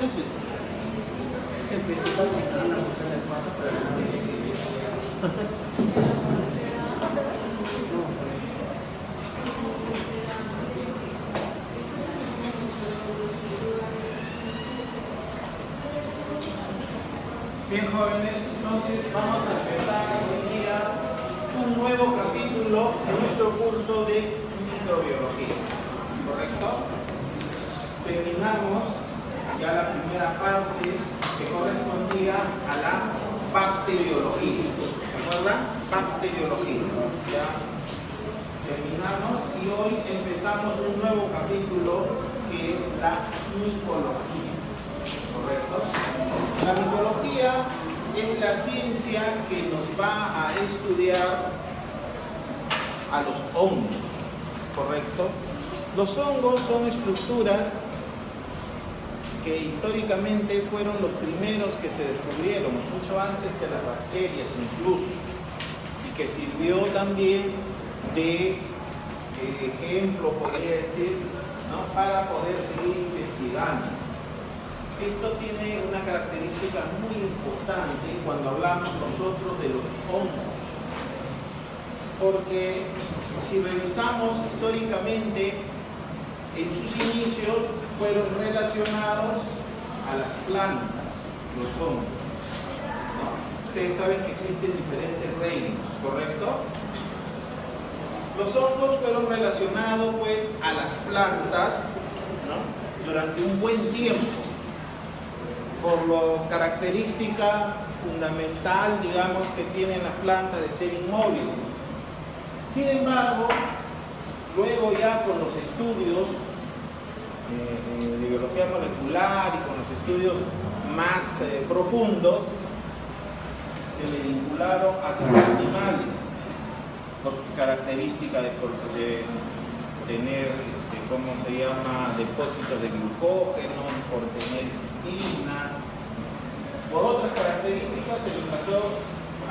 Bien, jóvenes, entonces vamos a empezar hoy día un nuevo capítulo de nuestro curso de microbiología, ¿correcto? Terminamos ya la primera parte que correspondía a la bacteriología. ¿Se acuerdan? Bacteriología. Ya terminamos y hoy empezamos un nuevo capítulo que es la micología, ¿correcto? La micología es la ciencia que nos va a estudiar a los hongos, ¿correcto? Los hongos son estructuras que históricamente fueron los primeros que se descubrieron, mucho antes que las bacterias incluso, y que sirvió también de ejemplo, podría decir, ¿no?, para poder seguir investigando. Esto tiene una característica muy importante cuando hablamos nosotros de los hongos, porque si revisamos históricamente, en sus inicios fueron relacionados a las plantas, los hongos, ¿no? Ustedes saben que existen diferentes reinos, ¿correcto? Los hongos fueron relacionados pues a las plantas, ¿no?, durante un buen tiempo, por la característica fundamental, digamos, que tienen las plantas de ser inmóviles. Sin embargo, luego ya con los estudios de biología molecular y con los estudios más profundos, se le vincularon hacia los animales, por sus características de tener, ¿cómo se llama?, depósitos de glucógeno, por tener quina, por otras características se le pasó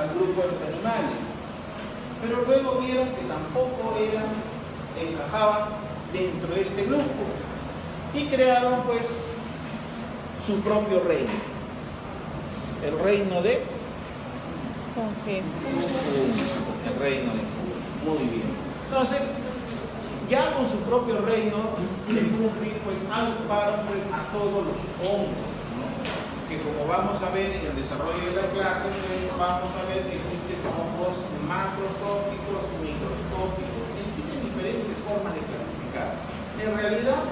al grupo de los animales. Pero luego vieron que tampoco encajaban dentro de este grupo y crearon pues su propio reino, el reino de fungi. El reino de fungi. Muy bien. Entonces, ya con su propio reino de fungi, pues agruparon pues, a todos los hongos, ¿no?, que como vamos a ver en el desarrollo de la clase, pues, vamos a ver que existen hongos macroscópicos, microscópicos, existen diferentes formas de clasificar. En realidad,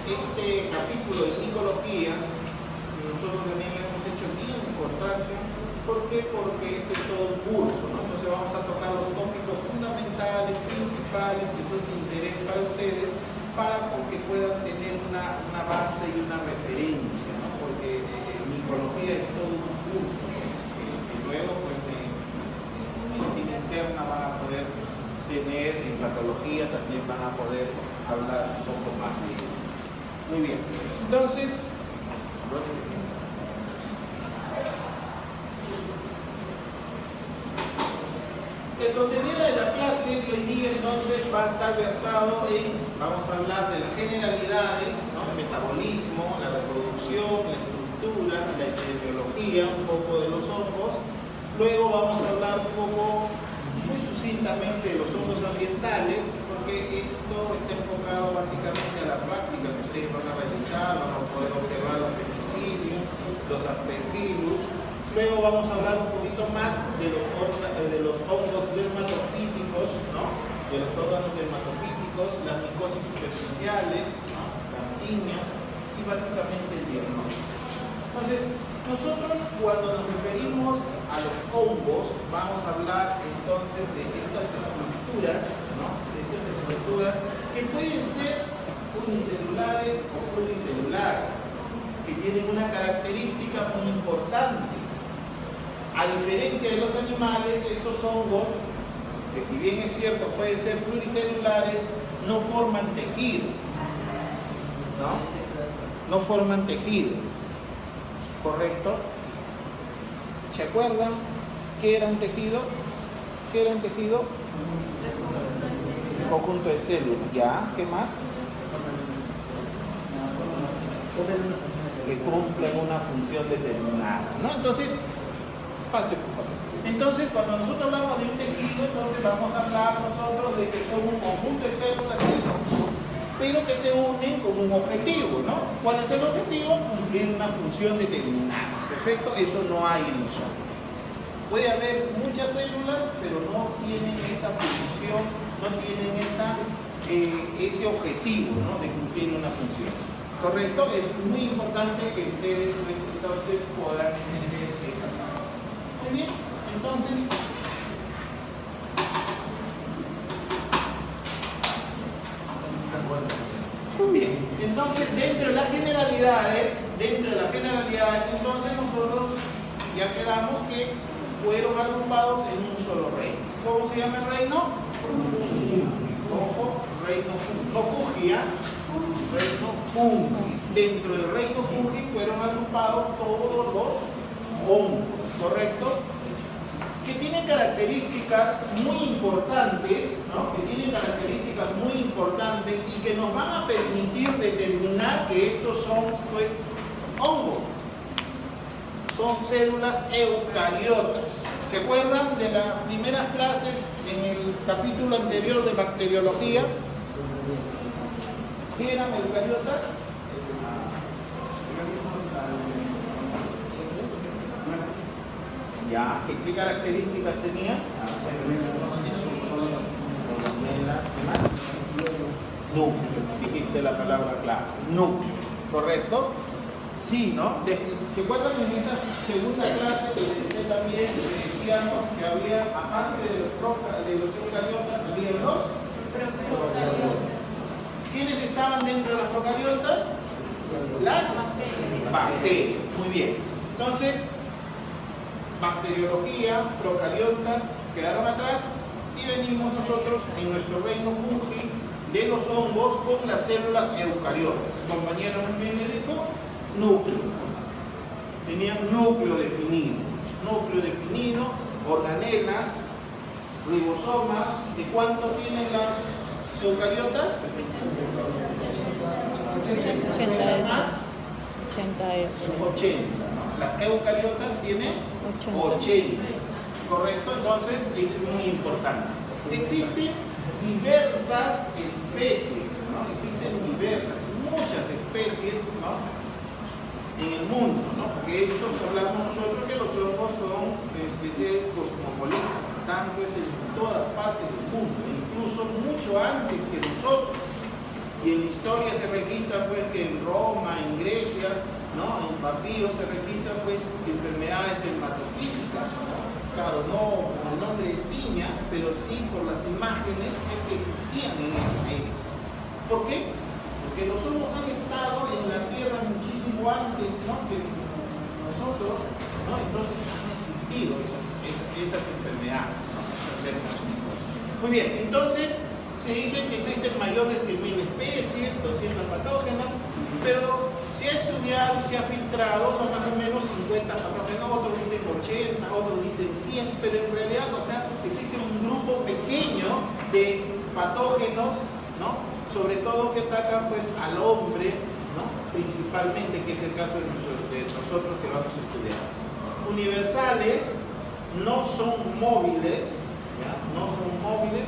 este capítulo de micología, nosotros también lo hemos hecho bien por tracción. ¿Por qué? Porque este es todo un curso, ¿no? Entonces vamos a tocar los tópicos fundamentales, principales, que son de interés para ustedes, para que puedan tener una base y una referencia, ¿no? Porque micología es todo un curso, y luego pues en medicina interna van a poder tener, en patología también van a poder hablar un poco más de ello. Muy bien, entonces el contenido de la clase de hoy día entonces va a estar versado en, vamos a hablar de las generalidades, ¿no?, el metabolismo, la reproducción, la estructura, la epidemiología, un poco de los hongos. Luego vamos a hablar un poco, muy sucintamente, de los hongos ambientales, porque esto está enfocado básicamente a la práctica que ustedes van a realizar, van a poder observar los penicillios, los aspergillus. Luego vamos a hablar un poquito más de los hongos dermatofíticos, ¿no?, de los órganos dermatofíticos, las micosis superficiales, ¿no?, las tiñas y básicamente el diagnóstico. Entonces, nosotros cuando nos referimos a los hongos, vamos a hablar entonces de estas estructuras, ¿no?, de estas estructuras que pueden ser unicelulares o pluricelulares, que tienen una característica muy importante. A diferencia de los animales, estos hongos, que si bien es cierto pueden ser pluricelulares, no forman tejido, ¿no? No forman tejido, ¿correcto? ¿Se acuerdan qué era un tejido? ¿Qué era un tejido? Un conjunto de células. ¿Ya? ¿Qué más? que cumplen una función determinada, ¿no? Entonces, pase por favor. Entonces, cuando nosotros hablamos de un tejido, entonces vamos a hablar nosotros de que son un conjunto de células, pero que se unen con un objetivo, ¿no? ¿Cuál es el objetivo? Cumplir una función determinada. Perfecto, eso no hay en nosotros. Puede haber muchas células, pero no tienen esa función, no tienen ese objetivo, ¿no? De cumplir una función. ¿Correcto? Es muy importante que ustedes entonces puedan entender esa parte. Muy bien, entonces... Bien, entonces dentro de las generalidades, entonces nosotros ya quedamos que fueron agrupados en un solo reino. ¿Cómo se llama el reino? Ojo, reino no Fugia, reino Fungi. Dentro del reino Fungi fueron agrupados todos los hongos, ¿correcto? Que tienen características muy importantes, ¿no? Que tienen características muy importantes y que nos van a permitir determinar que estos son, pues, hongos. Son células eucariotas. ¿Se acuerdan de las primeras clases en el capítulo anterior de bacteriología? ¿Qué eran eucariotas? Ya, ¿qué características tenían? ¿Qué más? Núcleo, dijiste la palabra clave. Núcleo, ¿correcto? Sí, ¿no? ¿Se acuerdan en esa segunda clase que también decíamos que había, aparte de los eucariotas, había dos? ¿Quiénes estaban dentro de las procariotas? Las bacterias. Muy bien. Entonces, bacteriología, procariotas quedaron atrás y venimos nosotros en nuestro reino fungi de los hongos con las células eucariotas. Compañero, ¿me dijo? Núcleo. Tenían núcleo definido, organelas, ribosomas. ¿De cuánto tienen las eucariotas? 80. Las eucariotas tienen 80. ¿Correcto? Entonces es muy importante. Existen diversas especies, ¿no? Muchas especies, ¿no? En el mundo, ¿no? Porque esto hablamos nosotros que los hongos son especies cosmopolitas, están pues en todas partes del mundo, incluso mucho antes que nosotros. Y en la historia se registra pues que en Roma, en Grecia, ¿no? En papiros se registran pues enfermedades dermatofílicas, ¿no? Claro, no con el nombre de tiña, pero sí por las imágenes pues, que existían en esa época. ¿Por qué? Porque los hongos han estado en la tierra muchísimo antes, ¿no? Que nosotros, ¿no? Entonces han existido esas enfermedades, ¿no? Muy bien, entonces se dice que existen mayores de 1.000 especies, 200 patógenos, pero se ha estudiado, se ha filtrado, ¿no? Más o menos 50 patógenos, otros dicen 80, otros dicen 100, pero en realidad, o sea, existe un grupo pequeño de patógenos, ¿no? Sobre todo que atacan pues al hombre, ¿no? Principalmente, que es el caso de nosotros que vamos a estudiar. Universales, no son móviles, ¿ya? No son móviles,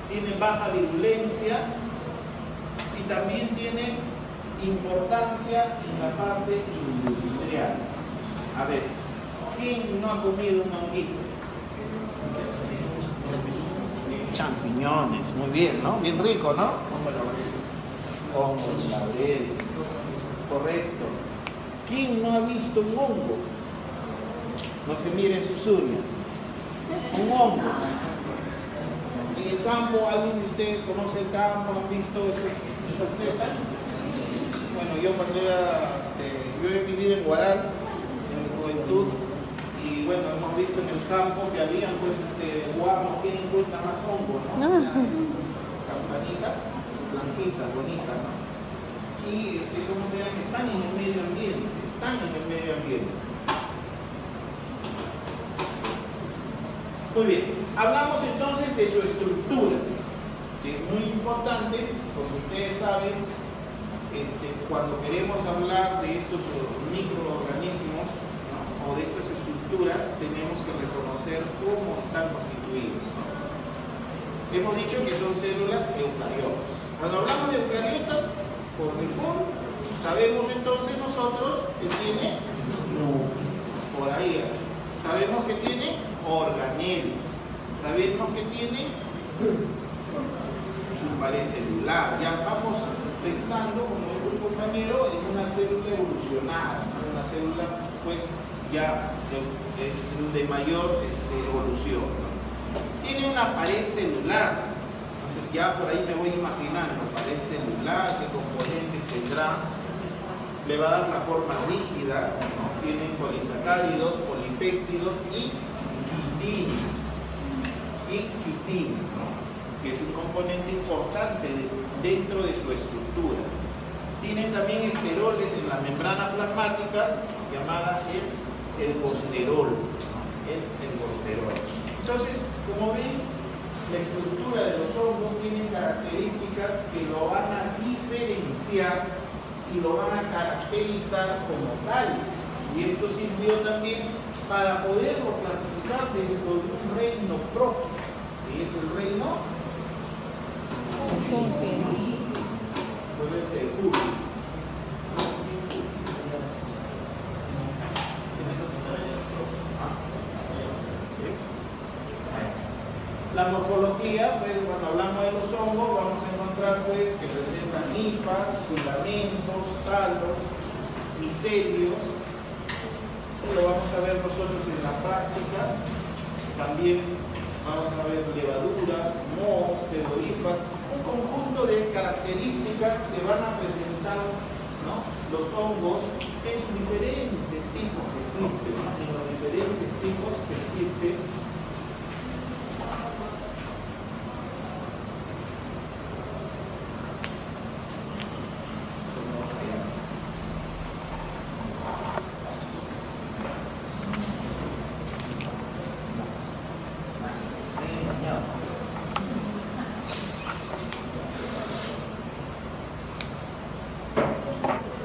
tienen baja virulencia y también tienen importancia en la parte industrial. A ver, ¿quién no ha comido un honguito? Champiñones, muy bien, ¿no? Bien rico, ¿no? Hongos laurel, correcto. ¿Quién no ha visto un hongo? No se miren sus uñas. Un hongo. En el campo, ¿alguien de ustedes conoce el campo? ¿Han visto esas setas? Bueno, yo cuando yo he vivido en Huaral, en mi juventud, y bueno, hemos visto en el campo que habían pues guamos que encuentran más hongos, ¿no? Esas campanitas blanquitas, bonitas, ¿no? Y ¿cómo se llama? Están en el medio ambiente. Muy bien, hablamos entonces de su estructura, que es muy importante, porque ustedes saben cuando queremos hablar de estos microorganismos, ¿no?, o de estas estructuras, tenemos que reconocer cómo están constituidos, ¿no? Hemos dicho que son células eucariotas. Cuando hablamos de eucariotas, por default, sabemos entonces nosotros que tiene núcleo, por ahí. Sabemos que tiene organelas, sabemos que tiene su pared celular. Ya vamos pensando, como dijo el compañero, en una célula evolucionada, ¿no?, una célula pues ya de mayor evolución, ¿no? Tiene una pared celular. Entonces ya por ahí me voy imaginando pared celular, qué componentes tendrá. Le va a dar la forma rígida, ¿no? Tienen polisacáridos, polipéptidos y quitina, ¿no?, que es un componente importante dentro de su estructura. Tienen también esteroles en las membranas plasmáticas, llamadas el ergosterol, ¿no?, el ergosterol. Entonces, como ven, la estructura de los hongos tiene características que lo van a diferenciar y lo van a caracterizar como tales. Y esto sirvió también para poderlo clasificar dentro de un reino propio, que es el reino de Fungi. La morfología, pues cuando hablamos de los hongos, vamos a encontrar pues que presentan hifas, filamentos, talos, micelios. Lo vamos a ver nosotros en la práctica. También vamos a ver levaduras, mohos, pseudohifas, un conjunto de características que van a presentar, ¿no?, los hongos en sus diferentes tipos que existen, ¿no?, en los diferentes tipos que existen.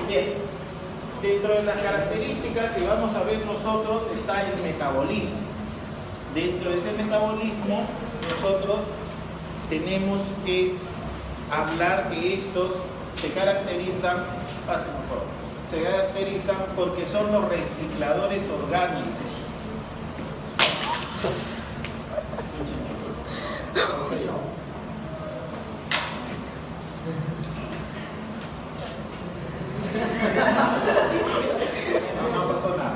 Bien, dentro de las características que vamos a ver nosotros está el metabolismo. Dentro de ese metabolismo nosotros tenemos que hablar que estos se caracterizan, pasen por favor, se caracterizan porque son los recicladores orgánicos. No pasó nada.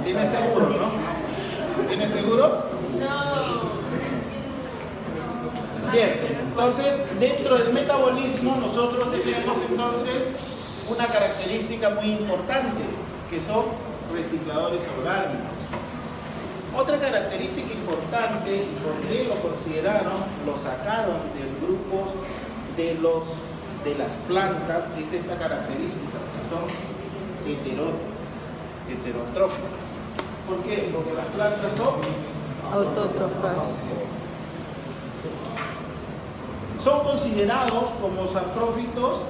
¿Tienes seguro, no? ¿Tienes seguro? No. Bien, entonces dentro del metabolismo nosotros tenemos entonces una característica muy importante, que son recicladores orgánicos. Otra característica importante, y por qué lo consideraron, lo sacaron del grupo de las plantas, es esta característica, que son heterotróficas. ¿Por qué? Porque las plantas son autótrofas. Son considerados como saprófitos,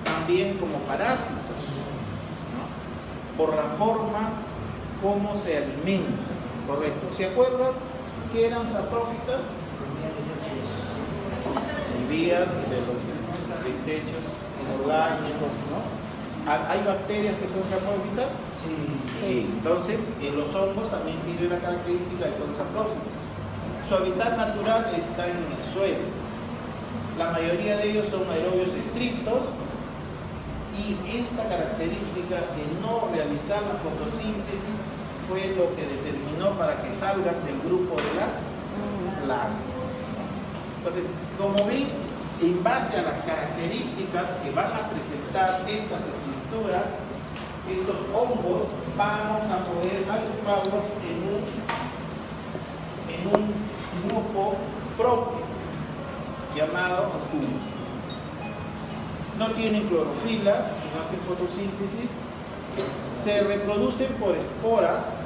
también como parásitos, ¿no?, por la forma como se alimentan, ¿correcto? ¿Se acuerdan que eran saprófitas? Vivían de los desechos inorgánicos, ¿no? ¿Hay bacterias que son saprófitas? Sí. Entonces, los hongos también tienen la característica de son saprófitos. Su hábitat natural está en el suelo. La mayoría de ellos son aerobios estrictos y esta característica de no realizar la fotosíntesis fue lo que determinó para que salgan del grupo de las plantas. Entonces, como ven, en base a las características que van a presentar estas estructuras, estos hongos, vamos a poder agruparlos en un grupo propio llamado fungi. No tienen clorofila, si no hacen fotosíntesis, se reproducen por esporas,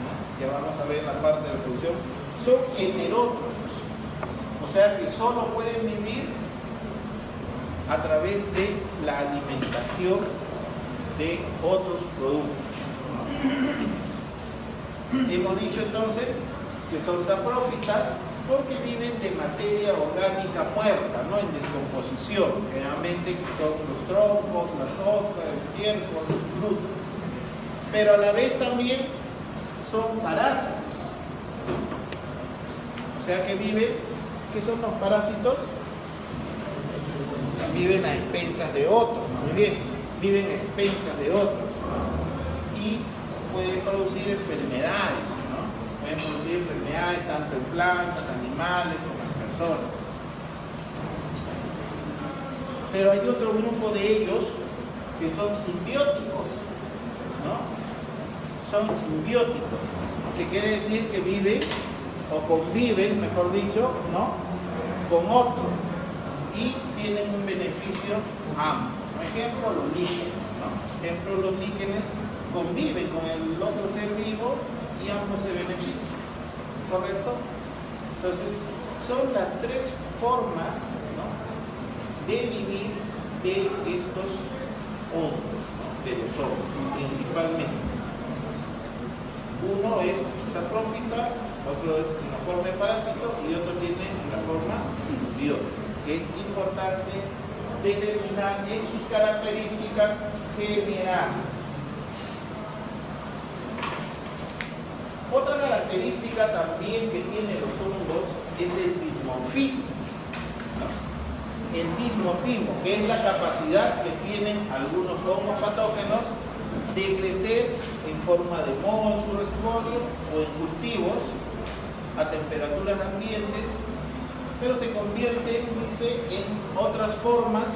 ¿no?, ya vamos a ver en la parte de reproducción, son heterótrofos, o sea que solo pueden vivir a través de la alimentación de otros productos. Hemos dicho entonces que son saprófitas porque viven de materia orgánica muerta, ¿no? En descomposición, generalmente son los troncos, las hojas, el estiércol, los frutos, pero a la vez también son parásitos. O sea que viven, ¿qué son los parásitos? Viven a expensas de otros, muy bien, viven a expensas de otros, ¿no? Y pueden producir enfermedades, ¿no? Pueden producir enfermedades tanto en plantas, animales como en personas. Pero hay otro grupo de ellos que son simbióticos, ¿no? Son simbióticos, ¿no? Que quiere decir que viven o conviven, mejor dicho, ¿no? Con otro y tienen un beneficio ambos. Por ejemplo, los líquenes, ¿no? Por ejemplo, los líquenes conviven con el otro ser vivo y ambos se benefician, ¿correcto? Entonces, son las tres formas, ¿no? de vivir de estos hongos, ¿no? De los hongos, principalmente. Uno es saprófita, otro es una forma de parásito y otro tiene la forma simbiótica, que es importante determinar en sus características generales. Otra característica también que tienen los hongos es el dimorfismo, ¿no? El dimorfismo, que es la capacidad que tienen algunos hongos patógenos de crecer en forma de moho en su reservorio o en cultivos a temperaturas ambientes, pero se convierten, dice, en otras formas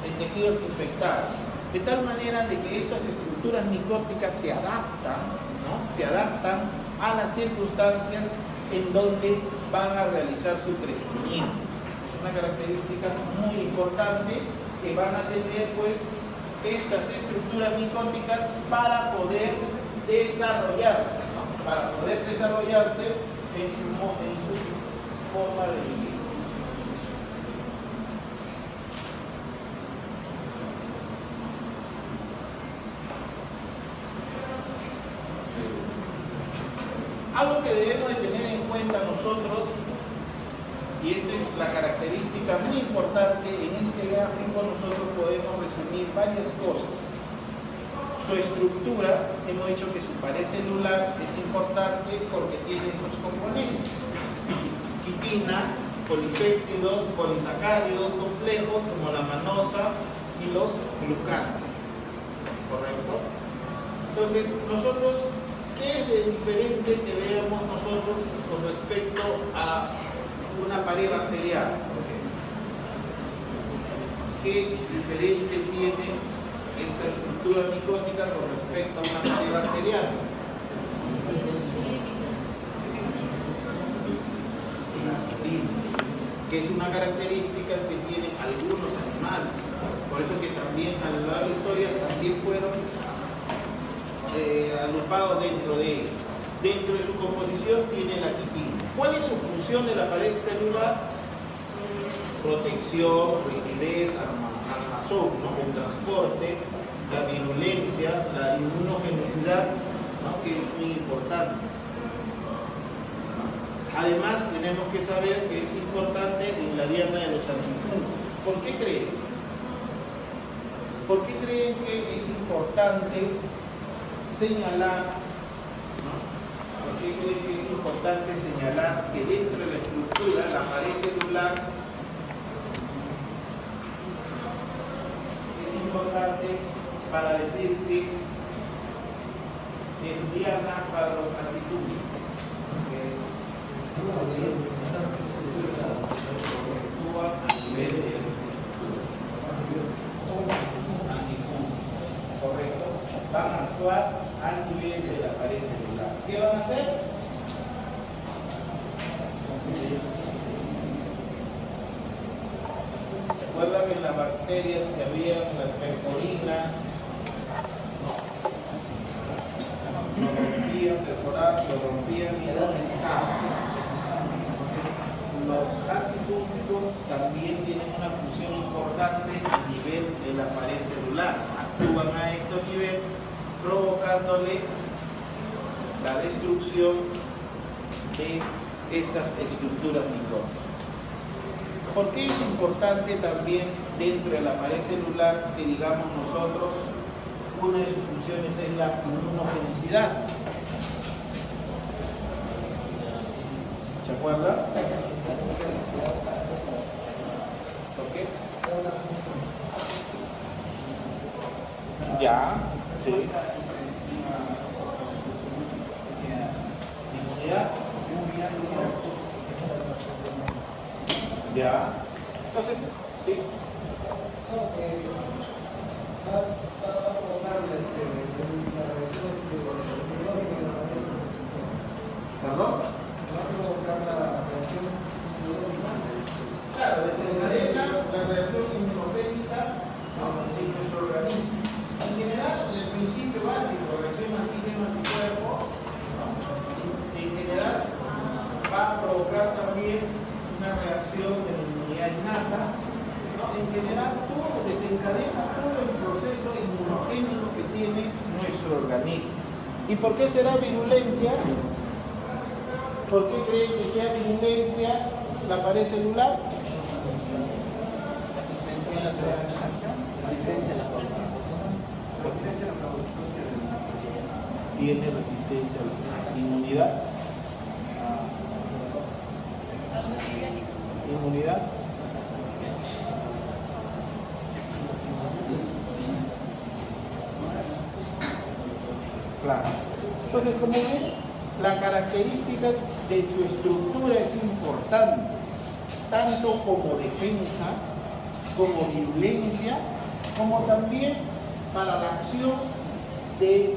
de tejidos infectados, de tal manera de que estas estructuras micóticas se adaptan, ¿no? Se adaptan a las circunstancias en donde van a realizar su crecimiento. Es una característica muy importante que van a tener, pues, estas estructuras micóticas para poder desarrollarse, ¿no? Para poder desarrollarse en su forma de vivir. Algo que debemos de tener en cuenta nosotros, y esta es la característica muy importante, en este gráfico nosotros podemos resumir varias cosas. Su estructura, hemos dicho que su pared celular es importante porque tiene estos componentes: quitina, polipéptidos, polisacáridos complejos como la manosa y los glucanos, ¿correcto? Entonces, nosotros, ¿qué es de diferente que veamos nosotros con respecto a una pared bacteriana? ¿Qué diferente tiene esta estructura micótica con respecto a una pared bacteriana? Que es una característica que tienen algunos animales. Por eso que también a lo largo de la historia también fueron agrupados dentro de ellos. Dentro de su composición tiene la quitina. ¿Cuál es su función de la pared celular? Protección, rigidez, armazón, ¿no? El transporte, la virulencia, la inmunogenicidad, ¿no? Que es muy importante. Además, tenemos que saber que es importante en la diana de los antifungos. ¿Por qué creen? ¿Por qué creen que es importante señalar, ¿no? ¿Por qué creen que es importante señalar que dentro de la estructura, la pared celular, es importante para decir que es diana para los antifungos? Actúa a nivel de antifungos, ¿correcto? Van a actuar a nivel de la pared celular. ¿Qué van a hacer? ¿Recuerdan en las bacterias que habían las pecorinas? Lo rompían, perforaban, lo rompían y lo rizaban. Los antifúngicos también tienen una función importante actúan a este nivel, provocándole la destrucción de estas estructuras micóticas. ¿Por qué es importante también dentro de la pared celular que digamos nosotros una de sus funciones es la inmunogenicidad? ¿Se acuerda? ¿Por qué? Ya, sí. Inmunidad. Ya. Entonces, sí. ¿Perdón? Claro, desencadena la reacción inmunogénica en nuestro organismo. En general, el principio básico, reacción antígeno-anticuerpo, en general va a provocar también una reacción de inmunidad innata. En general, todo desencadena todo el proceso inmunogénico que tiene nuestro organismo. ¿Y por qué será virulencia? ¿Por qué creen que sea virulencia la pared celular? Tiene resistencia a la inmunidad. Inmunidad. Claro. Entonces, como ven, las características de su estructura es importante, tanto como defensa, como virulencia, como también para la acción de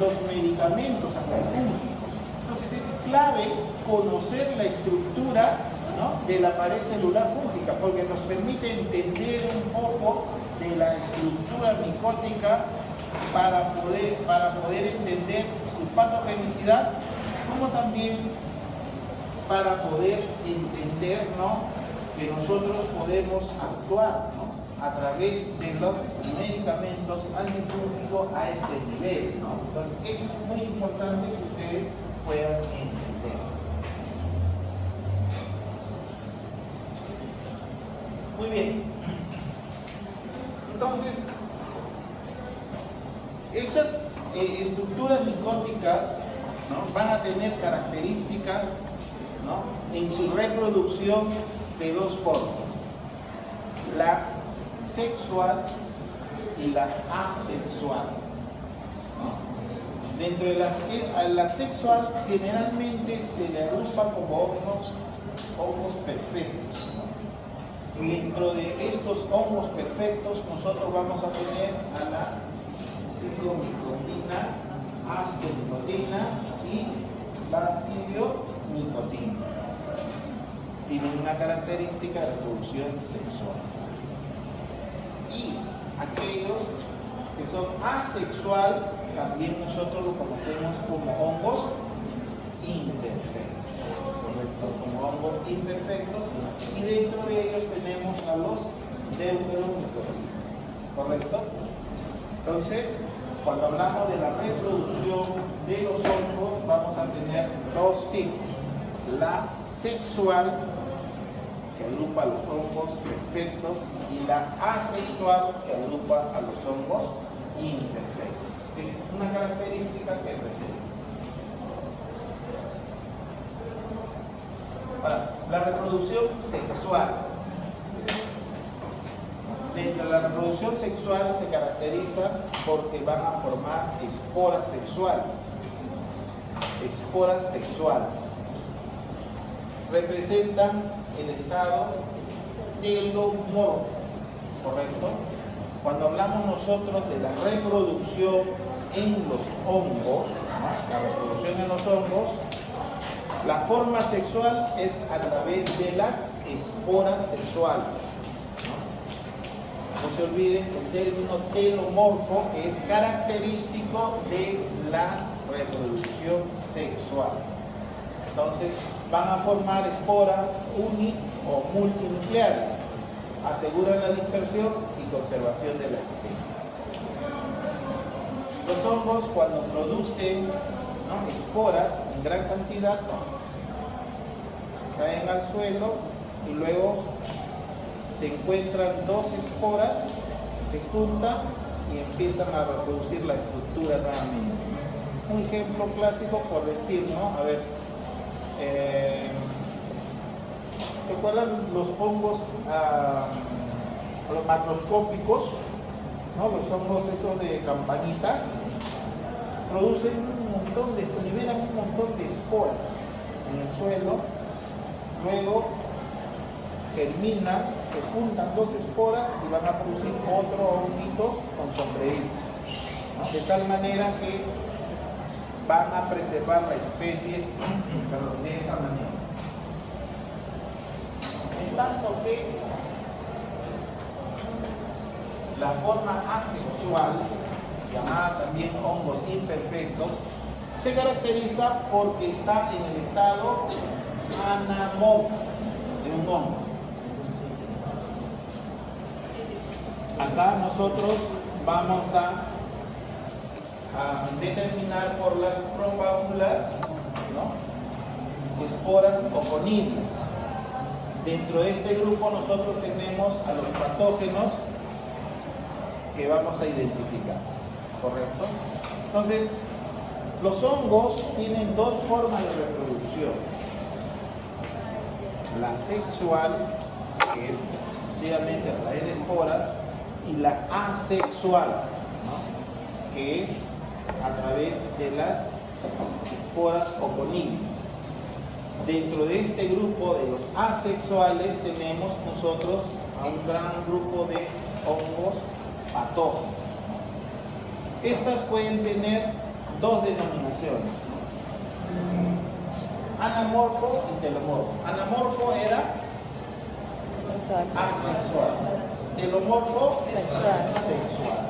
los medicamentos antifúngicos. Entonces es clave conocer la estructura, ¿no?, de la pared celular fúngica, porque nos permite entender un poco de la estructura micótica para poder entender su patogenicidad, como también para poder entender, ¿no?, que nosotros podemos actuar, ¿no?, a través de los medicamentos antifúngicos a este nivel, ¿no? Entonces, eso es muy importante que ustedes puedan entender. Muy bien. Entonces, estas estructuras micóticas, ¿no?, van a tener características, ¿no?, en su reproducción de dos formas: la sexual y la asexual, ¿no? Dentro de la sexual generalmente se le agrupa como hongos perfectos, ¿no? Y dentro de estos hongos perfectos nosotros vamos a tener a la cistiomycotina, ascomicotina y basidiomycotina. Tienen una característica de reproducción sexual. Y aquellos que son asexual, también nosotros lo conocemos como hongos imperfectos, ¿correcto? Como hongos imperfectos, y dentro de ellos tenemos a los deuteromycotina, ¿correcto? Entonces, cuando hablamos de la reproducción de los hongos, vamos a tener dos tipos: la sexual, que agrupa a los hongos perfectos, y la asexual, que agrupa a los hongos imperfectos. Es una característica que presenta. Ahora, la reproducción sexual. Dentro de la reproducción sexual se caracteriza porque van a formar esporas sexuales. Esporas sexuales. Representan el estado telomorfo, ¿correcto? Cuando hablamos nosotros de la reproducción en los hongos, ¿no?, la reproducción en los hongos, la forma sexual es a través de las esporas sexuales, ¿no? No se olviden el término telomorfo, que es característico de la reproducción sexual. Entonces, van a formar esporas uni o multinucleares, aseguran la dispersión y conservación de la especie. Los hongos, cuando producen, ¿no?, esporas en gran cantidad, caen al suelo y luego se encuentran dos esporas, se juntan y empiezan a reproducir la estructura nuevamente. Un ejemplo clásico, por decir, ¿no? A ver, ¿se acuerdan los hongos los macroscópicos? ¿No? Los hongos esos de campanita producen un montón liberan un montón de esporas en el suelo, luego germinan, se juntan dos esporas y van a producir otros honguitos con sombreritos, ¿no? De tal manera que van a preservar la especie de esa manera. En tanto que la forma asexual, llamada también hongos imperfectos, se caracteriza porque está en el estado anamorfo de un hongo. Acá nosotros vamos a determinar por las probáulas, ¿no?, esporas oconidias. Dentro de este grupo nosotros tenemos a los patógenos que vamos a identificar, ¿correcto? Entonces, los hongos tienen dos formas de reproducción. La sexual, que es exclusivamente a través de esporas, y la asexual, ¿no?, que es a través de las esporas oconidias. Dentro de este grupo de los asexuales tenemos nosotros a un gran grupo de hongos patógenos. Estas pueden tener dos denominaciones, ¿no?, anamorfo y telomorfo. Anamorfo era asexual, telomorfo sexual.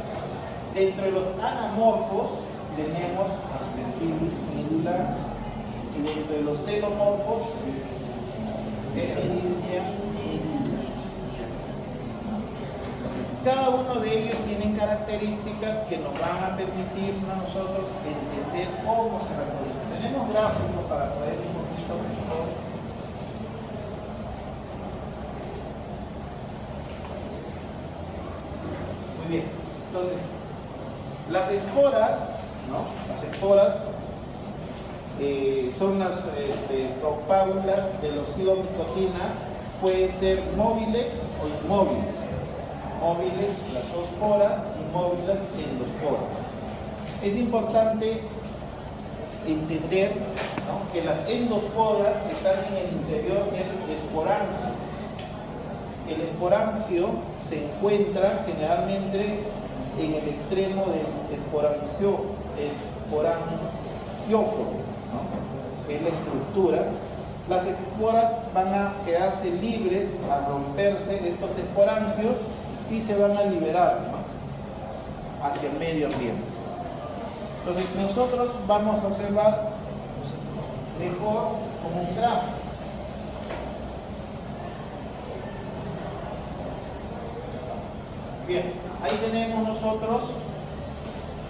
Dentro de los anamorfos tenemos Aspergillus nidulans y dentro de los telomorfos Escherichia nidulans. Entonces, cada uno de ellos tiene características que nos van a permitir a nosotros entender cómo se reproduce. Tenemos gráficos para poder un poquito mejor. Muy bien, entonces, las esporas, ¿no?, las esporas son las propáulas de los cigomicotina, pueden ser móviles o inmóviles. Móviles las zoosporas, inmóviles endosporas. Es importante entender, ¿no?, que las endosporas están en el interior del esporangio. El esporangio se encuentra generalmente en el extremo del esporangióforo, ¿no?, que es la estructura. Las esporas van a quedarse libres al romperse estos esporangios y se van a liberar, ¿no?, hacia el medio ambiente. Entonces nosotros vamos a observar mejor como un gráfico. Bien, ahí tenemos nosotros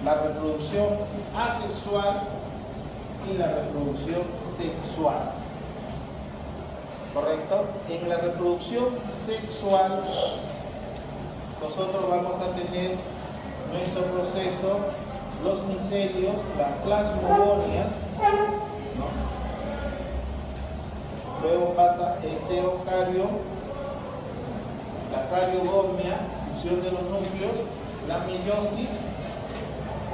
la reproducción asexual y la reproducción sexual, ¿correcto? En la reproducción sexual nosotros vamos a tener nuestro proceso, los micelios, las plasmogonias, ¿no?, luego pasa el heterocario, la cariogomia, fusión de los núcleos, la meiosis,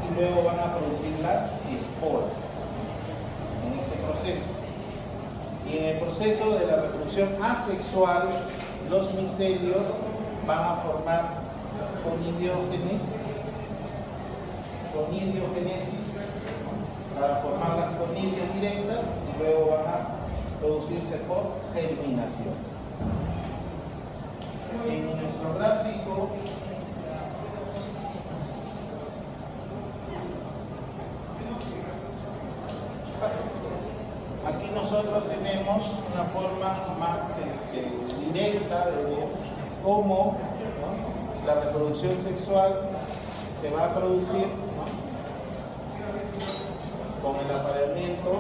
y luego van a producir las esporas en este proceso. Y en el proceso de la reproducción asexual, los micelios van a formar conidiogenesis para formar las conidias directas y luego van a producirse por germinación. En nuestro gráfico aquí nosotros tenemos una forma más directa de ver cómo, ¿no?, la reproducción sexual se va a producir, ¿no?, con el apareamiento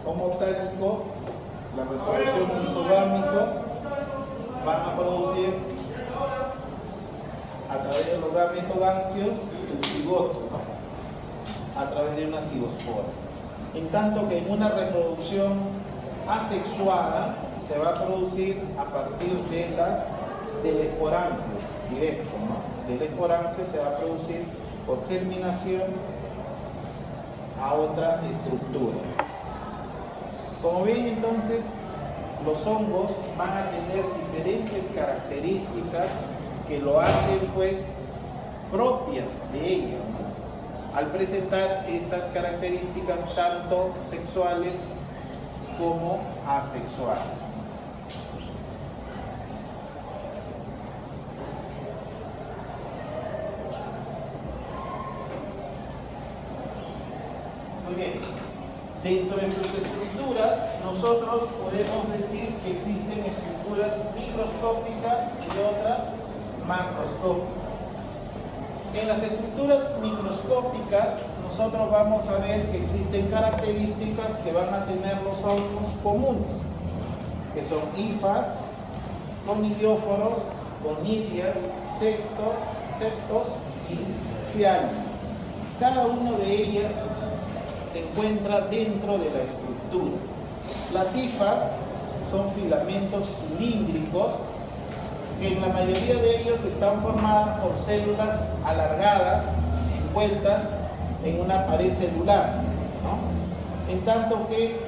homotánico, la reproducción isogámico, van a producir a través de los gametoganglios el cigoto, ¿no?, a través de una cigospora. En tanto que en una reproducción asexuada se va a producir a partir del esporangio directo, ¿no? Del esporangio se va a producir por germinación a otra estructura. Como ven, entonces, los hongos van a tener diferentes características que lo hacen, pues, propias de ellos, ¿no?, al presentar estas características tanto sexuales como asexuales. Muy bien. Dentro de sus estructuras, nosotros podemos decir que existen estructuras microscópicas y otras macroscópicas. En las estructuras microscópicas, nosotros vamos a ver que existen características que van a tener los hongos comunes, que son hifas, conidióforos, conidias, septos y fialias. Cada una de ellas se encuentra dentro de la estructura. Las hifas son filamentos cilíndricos que en la mayoría de ellos están formadas por células alargadas, envueltas en una pared celular, ¿no? En tanto que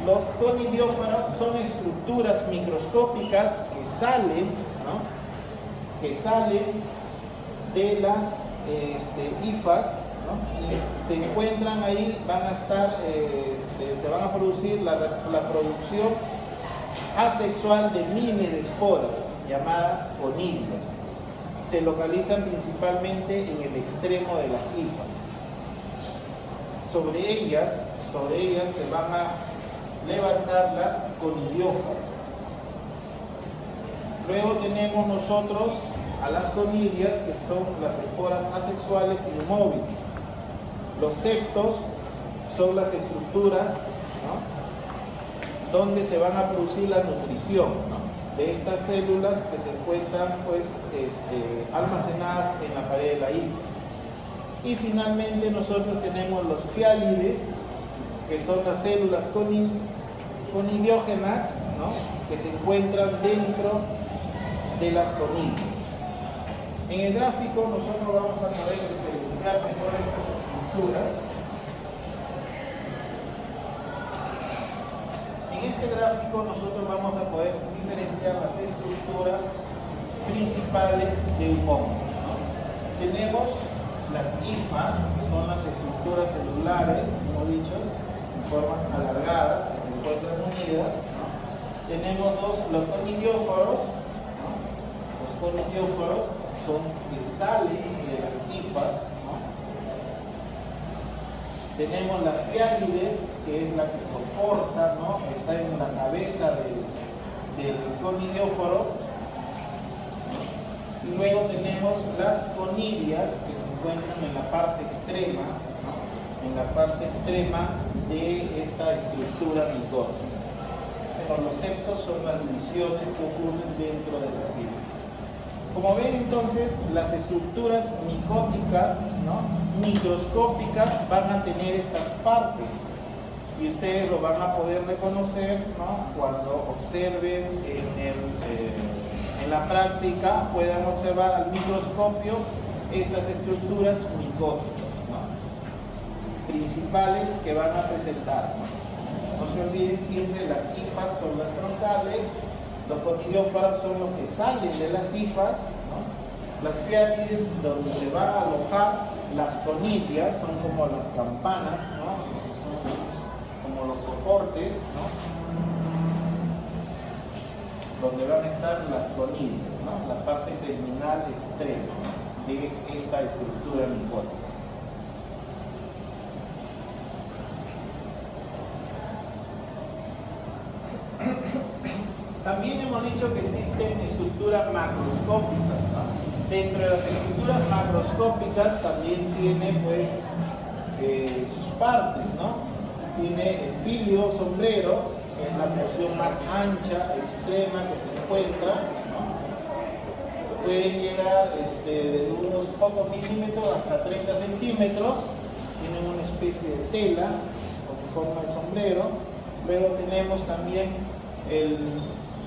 los conidióforos son estructuras microscópicas que salen, ¿no?, que salen de las hifas, ¿no?, y se encuentran ahí, van a estar, se van a producir la producción asexual de miles de esporas llamadas conidias. Se localizan principalmente en el extremo de las hifas. Sobre ellas se van a levantar las conidióforas. Luego tenemos nosotros a las conidias, que son las esporas asexuales inmóviles. Los septos son las estructuras, ¿no?, donde se van a producir la nutrición, ¿no?, de estas células que se encuentran, pues, almacenadas en la pared de la hifas. Y finalmente nosotros tenemos los fialides, que son las células conidiógenas, ¿no?, que se encuentran dentro de las conidias. En el gráfico nosotros vamos a poder diferenciar mejor estas estructuras. En este gráfico nosotros vamos a poder diferenciar las estructuras principales de un hongo, ¿no? Tenemos las hifas, que son las estructuras celulares, como he dicho, en formas alargadas, que se encuentran unidas, ¿no? Tenemos los conidióforos, ¿no? Los conidióforos son que salen de las hifas, ¿no? Tenemos la fialide, que es la que soporta, ¿no?, está en la cabeza del conidióforo. Y luego tenemos las conidias, que se encuentran en la parte extrema, ¿no?, en la parte extrema de esta estructura micótica. Pero los septos son las divisiones que ocurren dentro de las hifas. Como ven, entonces, las estructuras micóticas, ¿no?, microscópicas, van a tener estas partes. Y ustedes lo van a poder reconocer, ¿no?, cuando observen en la práctica, puedan observar al microscopio estas estructuras micóticas, ¿no?, principales que van a presentar, ¿no? No se olviden siempre, las hifas son las frontales, los conidióforos son los que salen de las hifas, ¿no? Las fialides, donde se va a alojar las conidias, son como las campanas, ¿no?, como los soportes, ¿no?, donde van a estar las conidias, ¿no?, la parte terminal extrema de esta estructura micótica. También hemos dicho que existen estructuras macroscópicas, ¿no? Dentro de las estructuras macroscópicas también tiene pues sus partes, ¿no? Tiene el píleo sombrero, que es la porción más ancha, extrema que se encuentra, ¿no? Pueden llegar de unos pocos milímetros hasta 30 centímetros. Tienen una especie de tela con forma de sombrero. Luego tenemos también el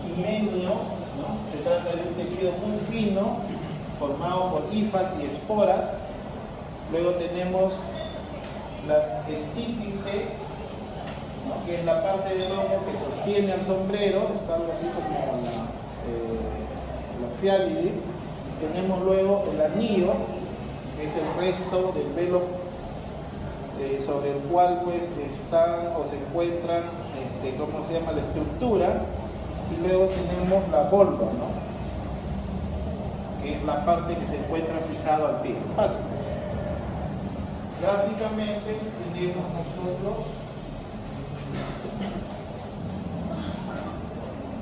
himenio, ¿no? Se trata de un tejido muy fino, formado por hifas y esporas. Luego tenemos las estípite, ¿no? Que es la parte del hongo que sostiene al sombrero, es algo así como la fialide. Tenemos luego el anillo, que es el resto del velo sobre el cual pues están o se encuentran, ¿cómo se llama? La estructura. Y luego tenemos la volva, ¿no? Que es la parte que se encuentra fijada al pie. Pasa, pues. Gráficamente tenemos nosotros,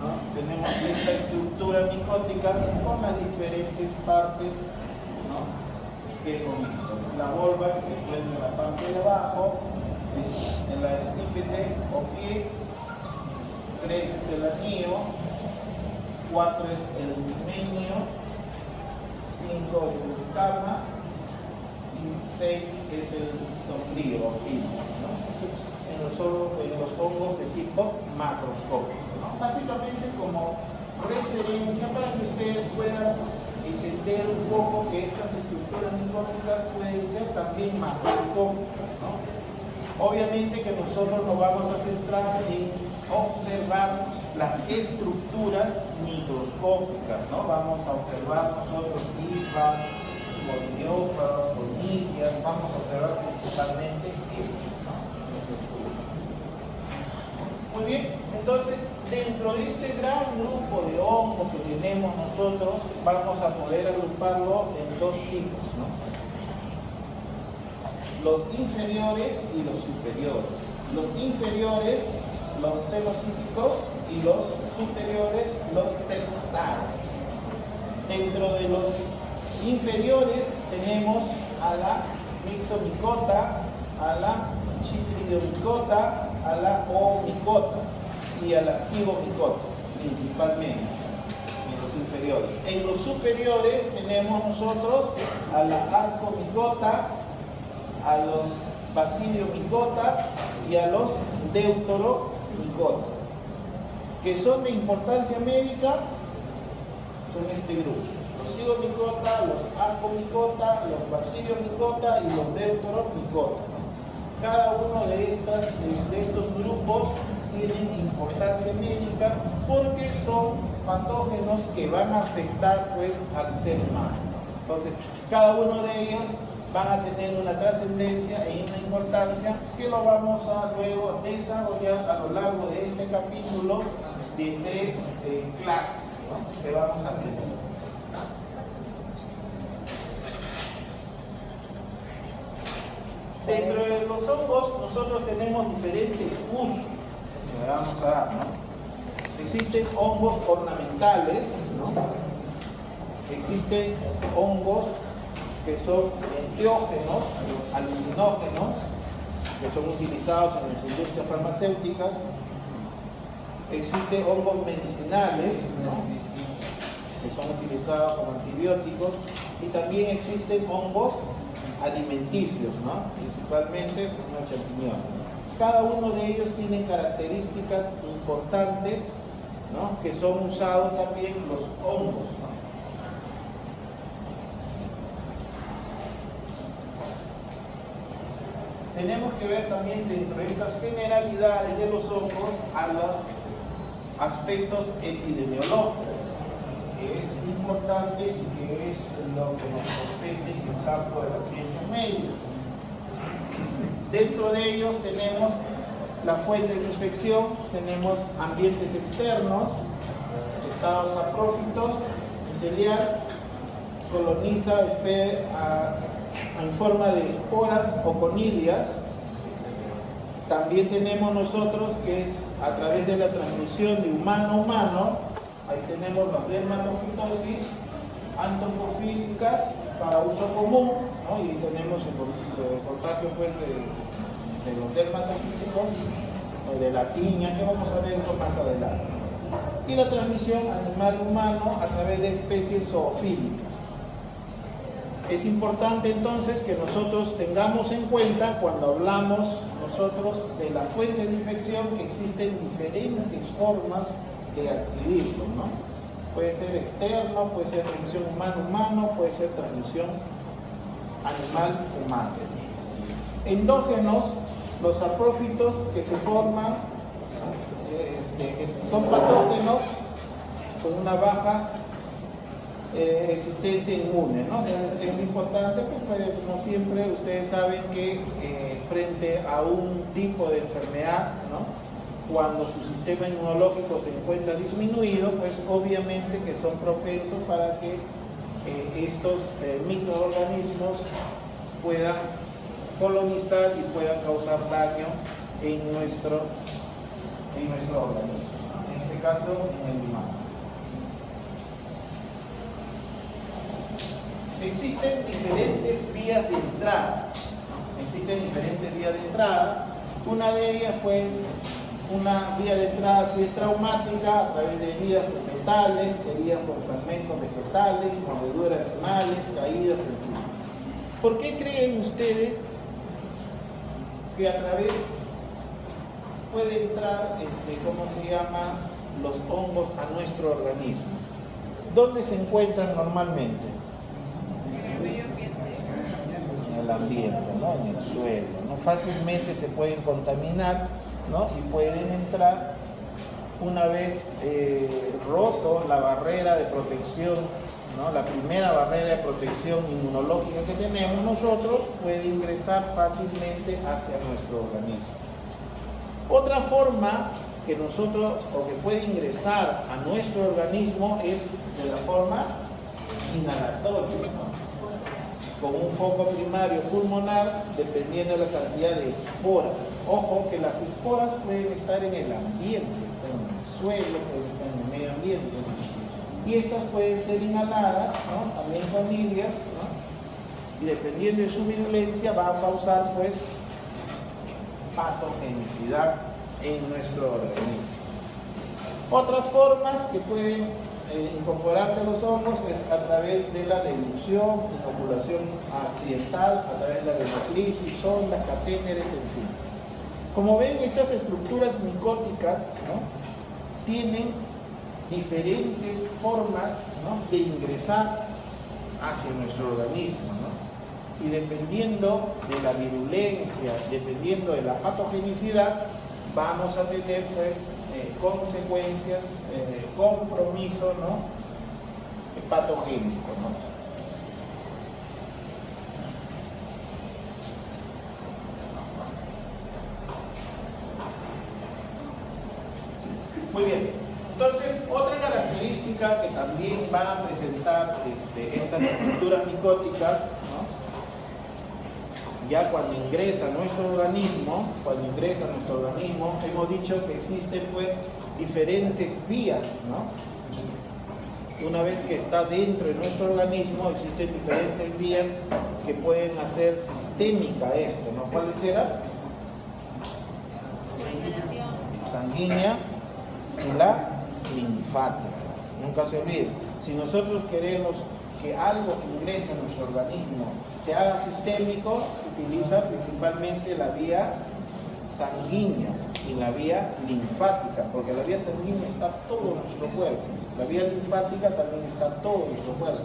¿no? Tenemos esta estructura micótica con las diferentes partes, ¿no? Que hemos visto. La volva que se encuentra en la parte de abajo, en la estípite o pie. 3 es el anillo, 4 es el himenio, 5 es la escama y 6 es el sombrío o pino, ¿no? Eso es en los hongos de tipo macroscópico, ¿no? Básicamente como referencia para que ustedes puedan entender un poco que estas estructuras micóticas pueden ser también macroscópicas, ¿no? Obviamente que nosotros nos vamos a centrar en observar las estructuras microscópicas, ¿no? Vamos a observar nosotros hifas, conidiófaros, conidias, vamos a observar principalmente ellos, ¿no? Muy bien, entonces dentro de este gran grupo de hongos que tenemos nosotros, vamos a poder agruparlo en dos tipos, ¿no? Los inferiores y los superiores. Los inferiores, los celocíticos, y los superiores, los secundarios. Dentro de los inferiores tenemos a la mixomicota, a la chifridiomicota, a la oomicota y a la cibomicota, principalmente en los inferiores. En los superiores tenemos nosotros a la ascomicota, a los basidiomicota y a los deuteromicota, que son de importancia médica, son este grupo: los cibomicota, los ascomicota, los basidiomicota y los deuteromicota. Cada uno de estos grupos tienen importancia médica porque son patógenos que van a afectar pues al ser humano. Entonces, cada uno de ellos van a tener una trascendencia e una importancia que lo vamos a luego desarrollar a lo largo de este capítulo de 3 clases, ¿no? Que vamos a tener. Dentro de los hongos nosotros tenemos diferentes usos que le vamos a dar, ¿no? Existen hongos ornamentales, ¿no? Existen hongos que son enteógenos, alucinógenos, que son utilizados en las industrias farmacéuticas. Existen hongos medicinales, ¿no? Que son utilizados como antibióticos. Y también existen hongos alimenticios, ¿no? Principalmente los champiñones. Cada uno de ellos tiene características importantes, ¿no? Que son usados también los hongos, ¿no? Tenemos que ver también dentro de estas generalidades de los hongos a los aspectos epidemiológicos, que es importante y que es lo que nos compete en el campo de las ciencias médicas. Dentro de ellos tenemos la fuente de infección, tenemos ambientes externos, estados saprófitos, micelial, coloniza en forma de esporas o conidias. También tenemos nosotros que es a través de la transmisión de humano a humano. Ahí tenemos la dermatofitosis, antropofílicas para uso común, ¿no? Y tenemos el contagio pues, de los dermatofílicos, de la tiña, que vamos a ver eso más adelante. Y la transmisión animal-humano a través de especies zoofílicas. Es importante entonces que nosotros tengamos en cuenta cuando hablamos nosotros de la fuente de infección que existen diferentes formas de adquirirlo, ¿no? Puede ser externo, puede ser transmisión humano-humano, puede ser transmisión animal-humano. Endógenos, los saprófitos que se forman, que son patógenos con una baja existencia inmune, ¿no? Es importante porque, como siempre, ustedes saben que frente a un tipo de enfermedad, ¿no? Cuando su sistema inmunológico se encuentra disminuido, pues obviamente que son propensos para que estos microorganismos puedan colonizar y puedan causar daño en nuestro organismo, ¿no? En este caso en el humano. Existen diferentes vías de entrada, una de ellas pues una vía de entrada si es traumática a través de heridas vegetales, heridas con fragmentos vegetales, mordeduras de animales, caídas, en fin. ¿Por qué creen ustedes que a través puede entrar, los hongos a nuestro organismo? ¿Dónde se encuentran normalmente? En el ambiente, ¿no? En el suelo, ¿no? Fácilmente se pueden contaminar, ¿no? Y pueden entrar una vez roto la barrera de protección, ¿no? La primera barrera de protección inmunológica que tenemos nosotros, puede ingresar fácilmente hacia nuestro organismo. Otra forma que nosotros, o que puede ingresar a nuestro organismo, es de la forma inhalatoria, ¿no? Con un foco primario pulmonar, dependiendo de la cantidad de esporas. Ojo que las esporas pueden estar en el ambiente, están en el suelo, pueden estar en el medio ambiente, ¿no? Y estas pueden ser inhaladas, ¿no? También con lidias, ¿no? Y dependiendo de su virulencia va a causar pues patogenicidad en nuestro organismo. Otras formas que pueden incorporarse a los hongos es a través de la dilución, inoculación accidental, a través de la hemoclisis, sondas, catéteres, en fin. Como ven, estas estructuras micóticas, ¿no? Tienen diferentes formas, ¿no? De ingresar hacia nuestro organismo, ¿no? Y dependiendo de la virulencia, dependiendo de la patogenicidad, vamos a tener pues consecuencias, compromiso, ¿no? Patogénico, ¿no? Muy bien, entonces otra característica que también va a presentar estas estructuras micóticas, ¿no? Ya cuando ingresa a nuestro organismo, hemos dicho que existen pues diferentes vías, ¿no? Una vez que está dentro de nuestro organismo, existen diferentes vías que pueden hacer sistémica esto, ¿no? ¿Cuáles eran? Sanguínea y la linfática. Nunca se olviden. Si nosotros queremos que algo que ingrese a nuestro organismo se haga sistémico, utiliza principalmente la vía sanguínea y la vía linfática, porque la vía sanguínea está todo nuestro cuerpo, la vía linfática también está todo nuestro cuerpo.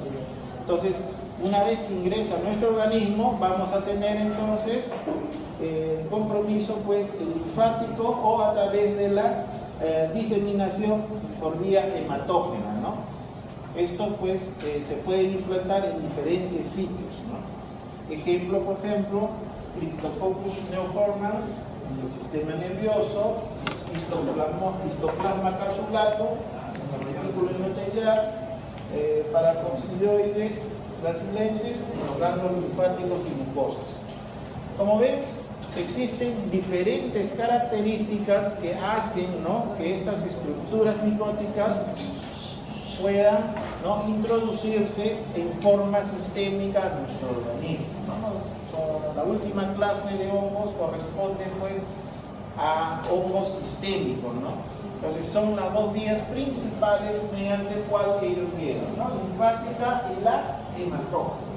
Entonces, una vez que ingresa a nuestro organismo, vamos a tener entonces compromiso pues linfático o a través de la diseminación por vía hematógena, ¿no? Esto pues se puede implantar en diferentes sitios, ¿no? Ejemplo, por ejemplo, Cryptococcus neoformans en el sistema nervioso, histoplasma capsulato en el retículo endotelial, paracoccidioides brasilensis en los ganglios linfáticos y mucosas. Como ven, existen diferentes características que hacen, ¿no?, que estas estructuras micóticas puedan ¿no?, introducirse en forma sistémica a nuestro organismo, ¿no? La última clase de hongos corresponde pues a hongos sistémicos, ¿no? Entonces son las dos vías principales mediante el cual ellos llegan, ¿no? Linfática y la hematógena.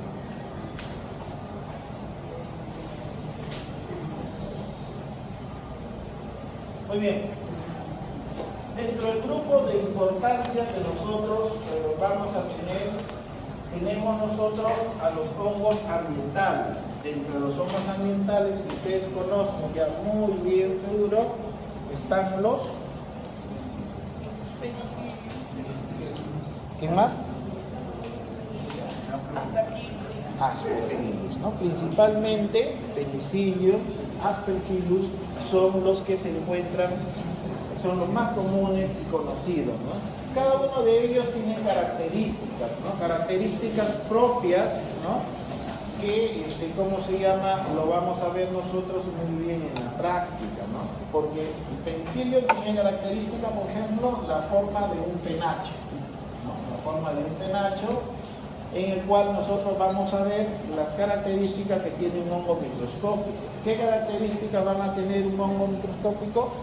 Muy bien. Dentro del grupo de importancia que nosotros vamos a tener, tenemos nosotros a los hongos ambientales. Dentro de los hongos ambientales que ustedes conocen ya muy bien seguro, están los... ¿Quién más? Aspergillus, ¿no? Principalmente Penicillium, Aspergillus son los que se encuentran, son los más comunes y conocidos, ¿no? Cada uno de ellos tiene características, ¿no? Características propias, ¿no? Que, ¿cómo se llama? Lo vamos a ver nosotros muy bien en la práctica, ¿no? Porque el penicilio tiene característica, por ejemplo, la forma de un penacho, ¿no? La forma de un penacho, en el cual nosotros vamos a ver las características que tiene un hongo microscópico. ¿Qué características van a tener un hongo microscópico?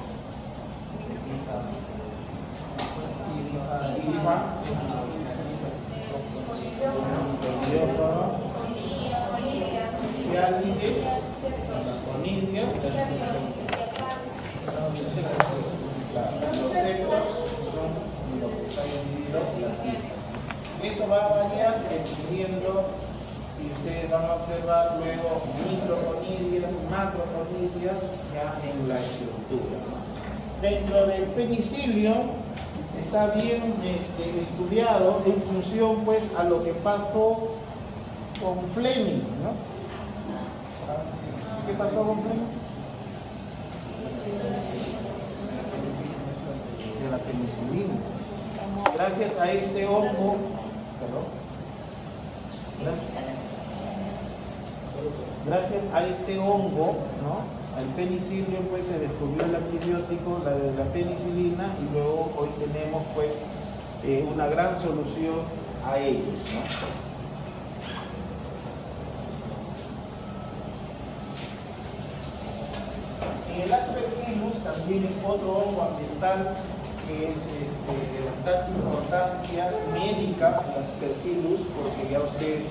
Los secos son lo que está dividido las cifras. Eso va a variar dependiendo, y ustedes van a observar luego microconidias, macroconidias ya en la estructura, ¿no? Dentro del penicilio está bien estudiado en función pues a lo que pasó con Fleming, ¿no? ¿Qué pasó con Fleming? De la penicilina. Gracias a este hongo, gracias a este hongo, ¿no?, al penicillium pues se descubrió el antibiótico, la penicilina, y luego hoy tenemos pues una gran solución a ellos, ¿no? El Aspergillus también es otro hongo ambiental que es de bastante importancia médica, el Aspergillus, porque ya ustedes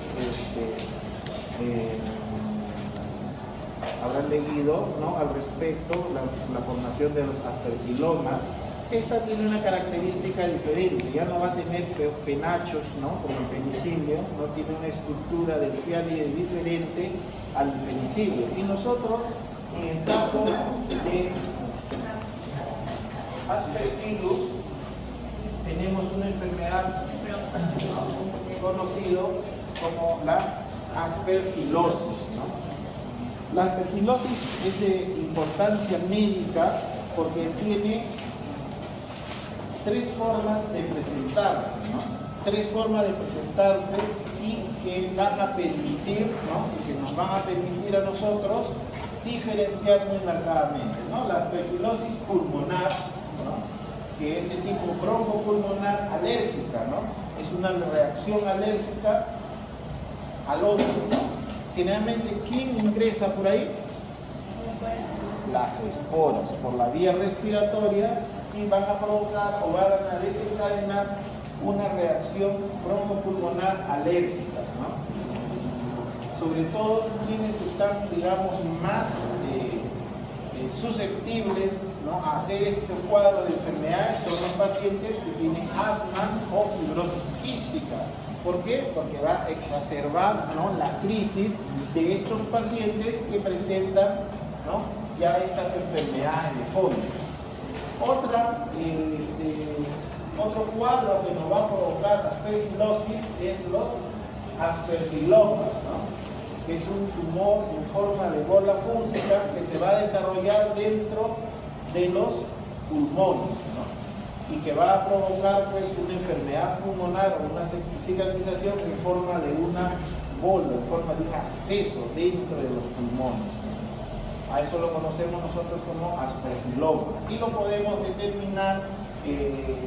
habrán leído, ¿no?, al respecto la formación de los aspergillomas. Esta tiene una característica diferente, ya no va a tener penachos, ¿no?, como el penicilio, no tiene una estructura del fialide diferente al penicilio. Y nosotros, en el caso de Aspergillus, tenemos una enfermedad conocida como la aspergillosis, ¿no? La aspergillosis es de importancia médica porque tiene tres formas de presentarse, ¿no? Tres formas de presentarse y que van a permitir, ¿no?, y que nos van a permitir a nosotros diferenciar muy marcadamente, ¿no? La aspergillosis pulmonar, ¿no?, que es de tipo broncopulmonar alérgica, ¿no? Es una reacción alérgica al hongo, ¿no? Generalmente, ¿quién ingresa por ahí? Las esporas por la vía respiratoria y van a provocar o van a desencadenar una reacción broncopulmonar alérgica, ¿no? Sobre todo quienes están, digamos, más susceptibles, ¿no?, a hacer este cuadro de enfermedades son los pacientes que tienen asma o fibrosis quística. ¿Por qué? Porque va a exacerbar, ¿no?, la crisis de estos pacientes que presentan, ¿no?, ya estas enfermedades de fondo. Otro cuadro que nos va a provocar aspergillosis es los aspergillomas, ¿no?, que es un tumor en forma de bola fúngica que se va a desarrollar dentro de los pulmones, ¿no?, y que va a provocar pues una enfermedad pulmonar o una cicatrización en forma de una bola, en forma de un absceso dentro de los pulmones. A eso lo conocemos nosotros como aspergilloma y lo podemos determinar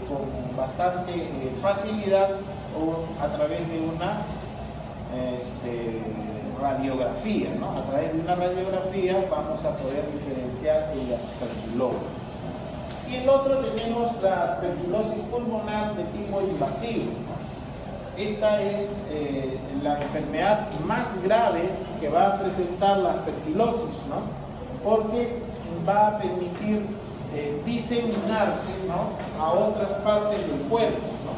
con bastante facilidad o a través de una radiografía, ¿no? A través de una radiografía vamos a poder diferenciar el aspergiloma. Y el otro tenemos la aspergilosis pulmonar de tipo invasivo, ¿no? Esta es la enfermedad más grave que va a presentar la aspergilosis, ¿no? Porque va a permitir diseminarse, ¿no?, a otras partes del cuerpo, ¿no?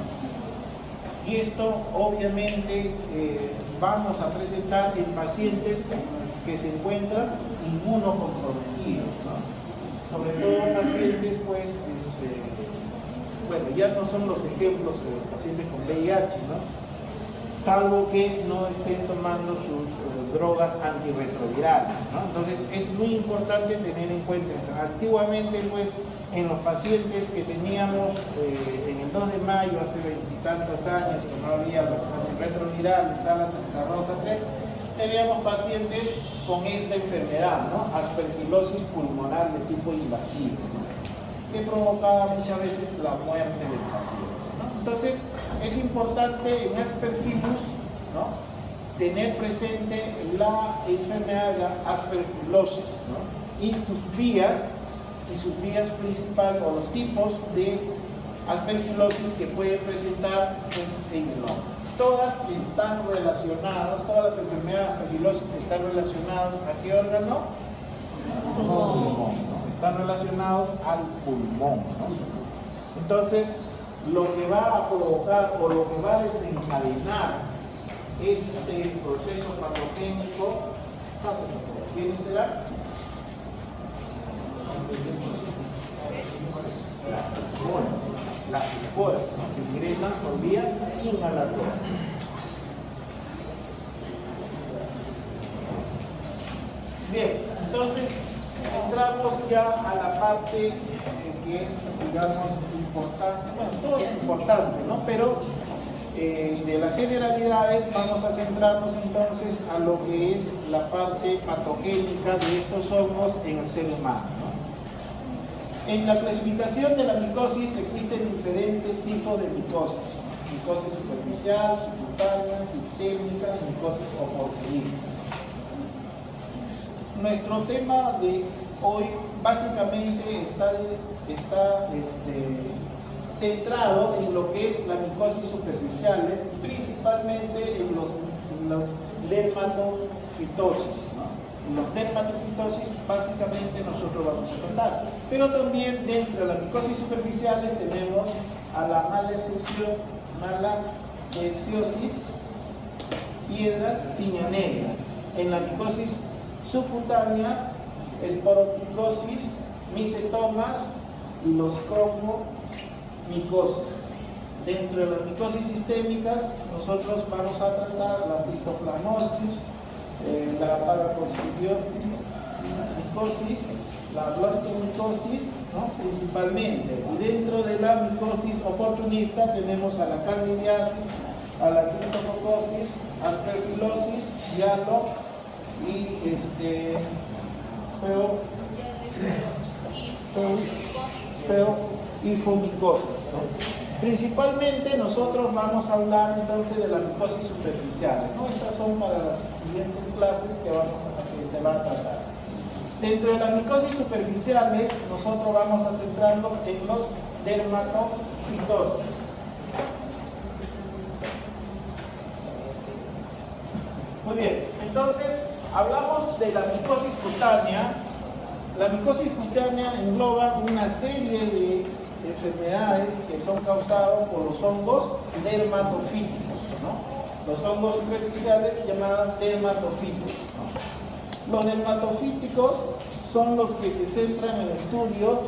Y esto obviamente vamos a presentar en pacientes que se encuentran inmunocomprometidos, ¿no? Sobre todo pacientes, pues, bueno, ya no son los ejemplos de los pacientes con VIH, ¿no? Salvo que no estén tomando sus drogas antirretrovirales, ¿no? Entonces es muy importante tener en cuenta esto. Antiguamente, pues, en los pacientes que teníamos en el 2 de mayo, hace 20 y tantos años, que no había los antirretrovirales, Sala Santa Rosa 3, teníamos pacientes con esta enfermedad, ¿no? Aspergilosis pulmonar de tipo invasivo, ¿no?, que provocaba muchas veces la muerte del paciente, ¿no? Entonces, es importante en Aspergillus, ¿no?, tener presente la enfermedad de la aspergilosis, ¿no?, y sus vías principales, o los tipos de aspergilosis que puede presentar, pues, en el hombre. Todas están relacionadas, todas las enfermedades de aspergilosis están relacionadas ¿a qué órgano? Pulmón, ¿no? Están relacionados al pulmón, ¿no? Entonces, lo que va a provocar o lo que va a desencadenar este proceso patogénico, ¿quiénes serán? Las esporas, que ingresan por vía inhalatoria. Bien, entonces entramos ya a la parte que es, digamos, importante. Bueno, todo es importante, ¿no? Pero de las generalidades vamos a centrarnos entonces a lo que es la parte patogénica de estos hongos en el ser humano, ¿no? En la clasificación de la micosis existen diferentes tipos de micosis: micosis superficial, subcutánea, sistémica, micosis oportunista. Nuestro tema de hoy básicamente está centrado en lo que es la micosis superficiales, principalmente en los dermatofitosis, ¿no? En los dermatofitosis básicamente nosotros vamos a tratar, pero también dentro de las micosis superficiales tenemos a la malacesiosis, piedras tiña negra. En la micosis subcutánea, esporoticosis, micetomas y los cromomicosis. Dentro de las micosis sistémicas, nosotros vamos a tratar la cistoplasmosis, la paracoccidiosis, micosis, la blastomicosis, ¿no?, principalmente. Y dentro de la micosis oportunista tenemos a la candidiasis, a la criptococosis, aspergilosis, hialo y hifomicosis, ¿no? Principalmente nosotros vamos a hablar entonces de las micosis superficiales, ¿no? Estas son para las siguientes clases que se van a tratar. Dentro de las micosis superficiales nosotros vamos a centrarnos en los dermatofitosis. Muy bien, entonces hablamos de la micosis cutánea. La micosis cutánea engloba una serie de enfermedades que son causadas por los hongos dermatofíticos, ¿no? Los hongos superficiales llamados dermatofitos, ¿no? Los dermatofíticos son los que se centran en el estudio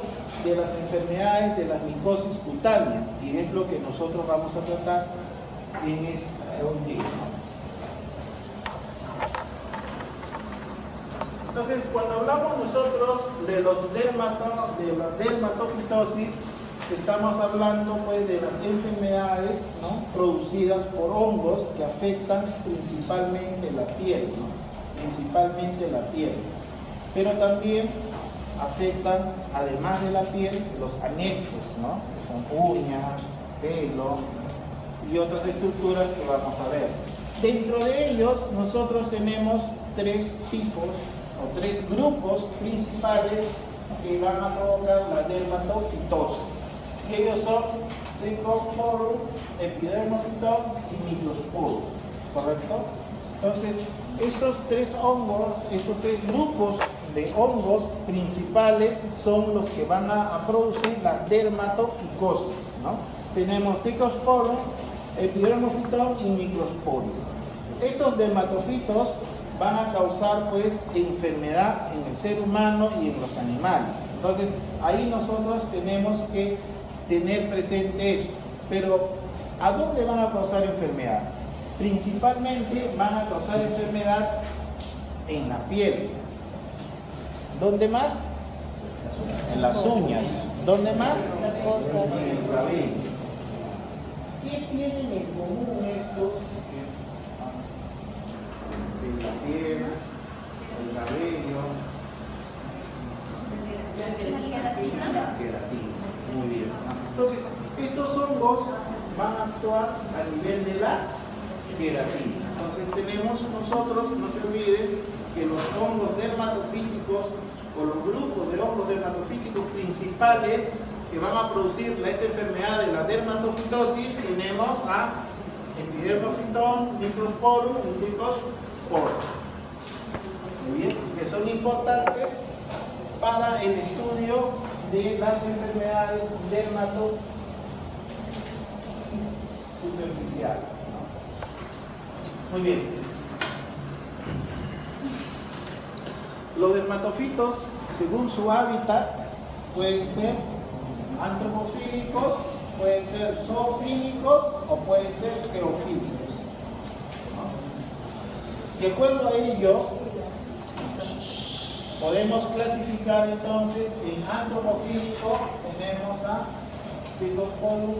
de las enfermedades de la micosis cutánea, y es lo que nosotros vamos a tratar en este día, ¿no? Entonces, cuando hablamos nosotros de la dermatofitosis, estamos hablando, pues, de las enfermedades, ¿no?, producidas por hongos que afectan principalmente la piel, ¿no? Principalmente la piel. Pero también afectan, además de la piel, los anexos, ¿no?, que son uñas, pelo y otras estructuras que vamos a ver. Dentro de ellos nosotros tenemos tres tipos o tres grupos principales que van a provocar la dermatofitosis. Y ellos son Trichosporum, Epidermophyton y Microsporum, ¿correcto? Entonces, estos tres hongos, estos tres grupos de hongos principales son los que van a producir la dermatoficosis, ¿no? Tenemos Trichosporum, Epidermophyton y Microsporum. Estos dermatofitos van a causar pues enfermedad en el ser humano y en los animales. Entonces, ahí nosotros tenemos que tener presente eso. Pero, ¿a dónde van a causar enfermedad? Principalmente van a causar enfermedad en la piel. ¿Dónde más? En las uñas. ¿Dónde más? En el cabello. ¿Qué tienen en común estos? En la piel, el cabello, la queratina. Muy bien. Entonces, estos hongos van a actuar a nivel de la queratina. Entonces tenemos nosotros, no se olviden, que los hongos dermatofíticos o los grupos de hongos dermatofíticos principales que van a producir esta enfermedad de la dermatofitosis, tenemos a Epidermophyton, Microsporum y Trichosporum. Muy bien, que son importantes para el estudio de las enfermedades dermatofíticas superficiales, ¿no? Muy bien. Los dermatofitos, según su hábitat, pueden ser antropofílicos, pueden ser zoofílicos o pueden ser geofílicos, ¿no? De acuerdo a ello, podemos clasificar entonces en antropofílico, tenemos a Trichosporum,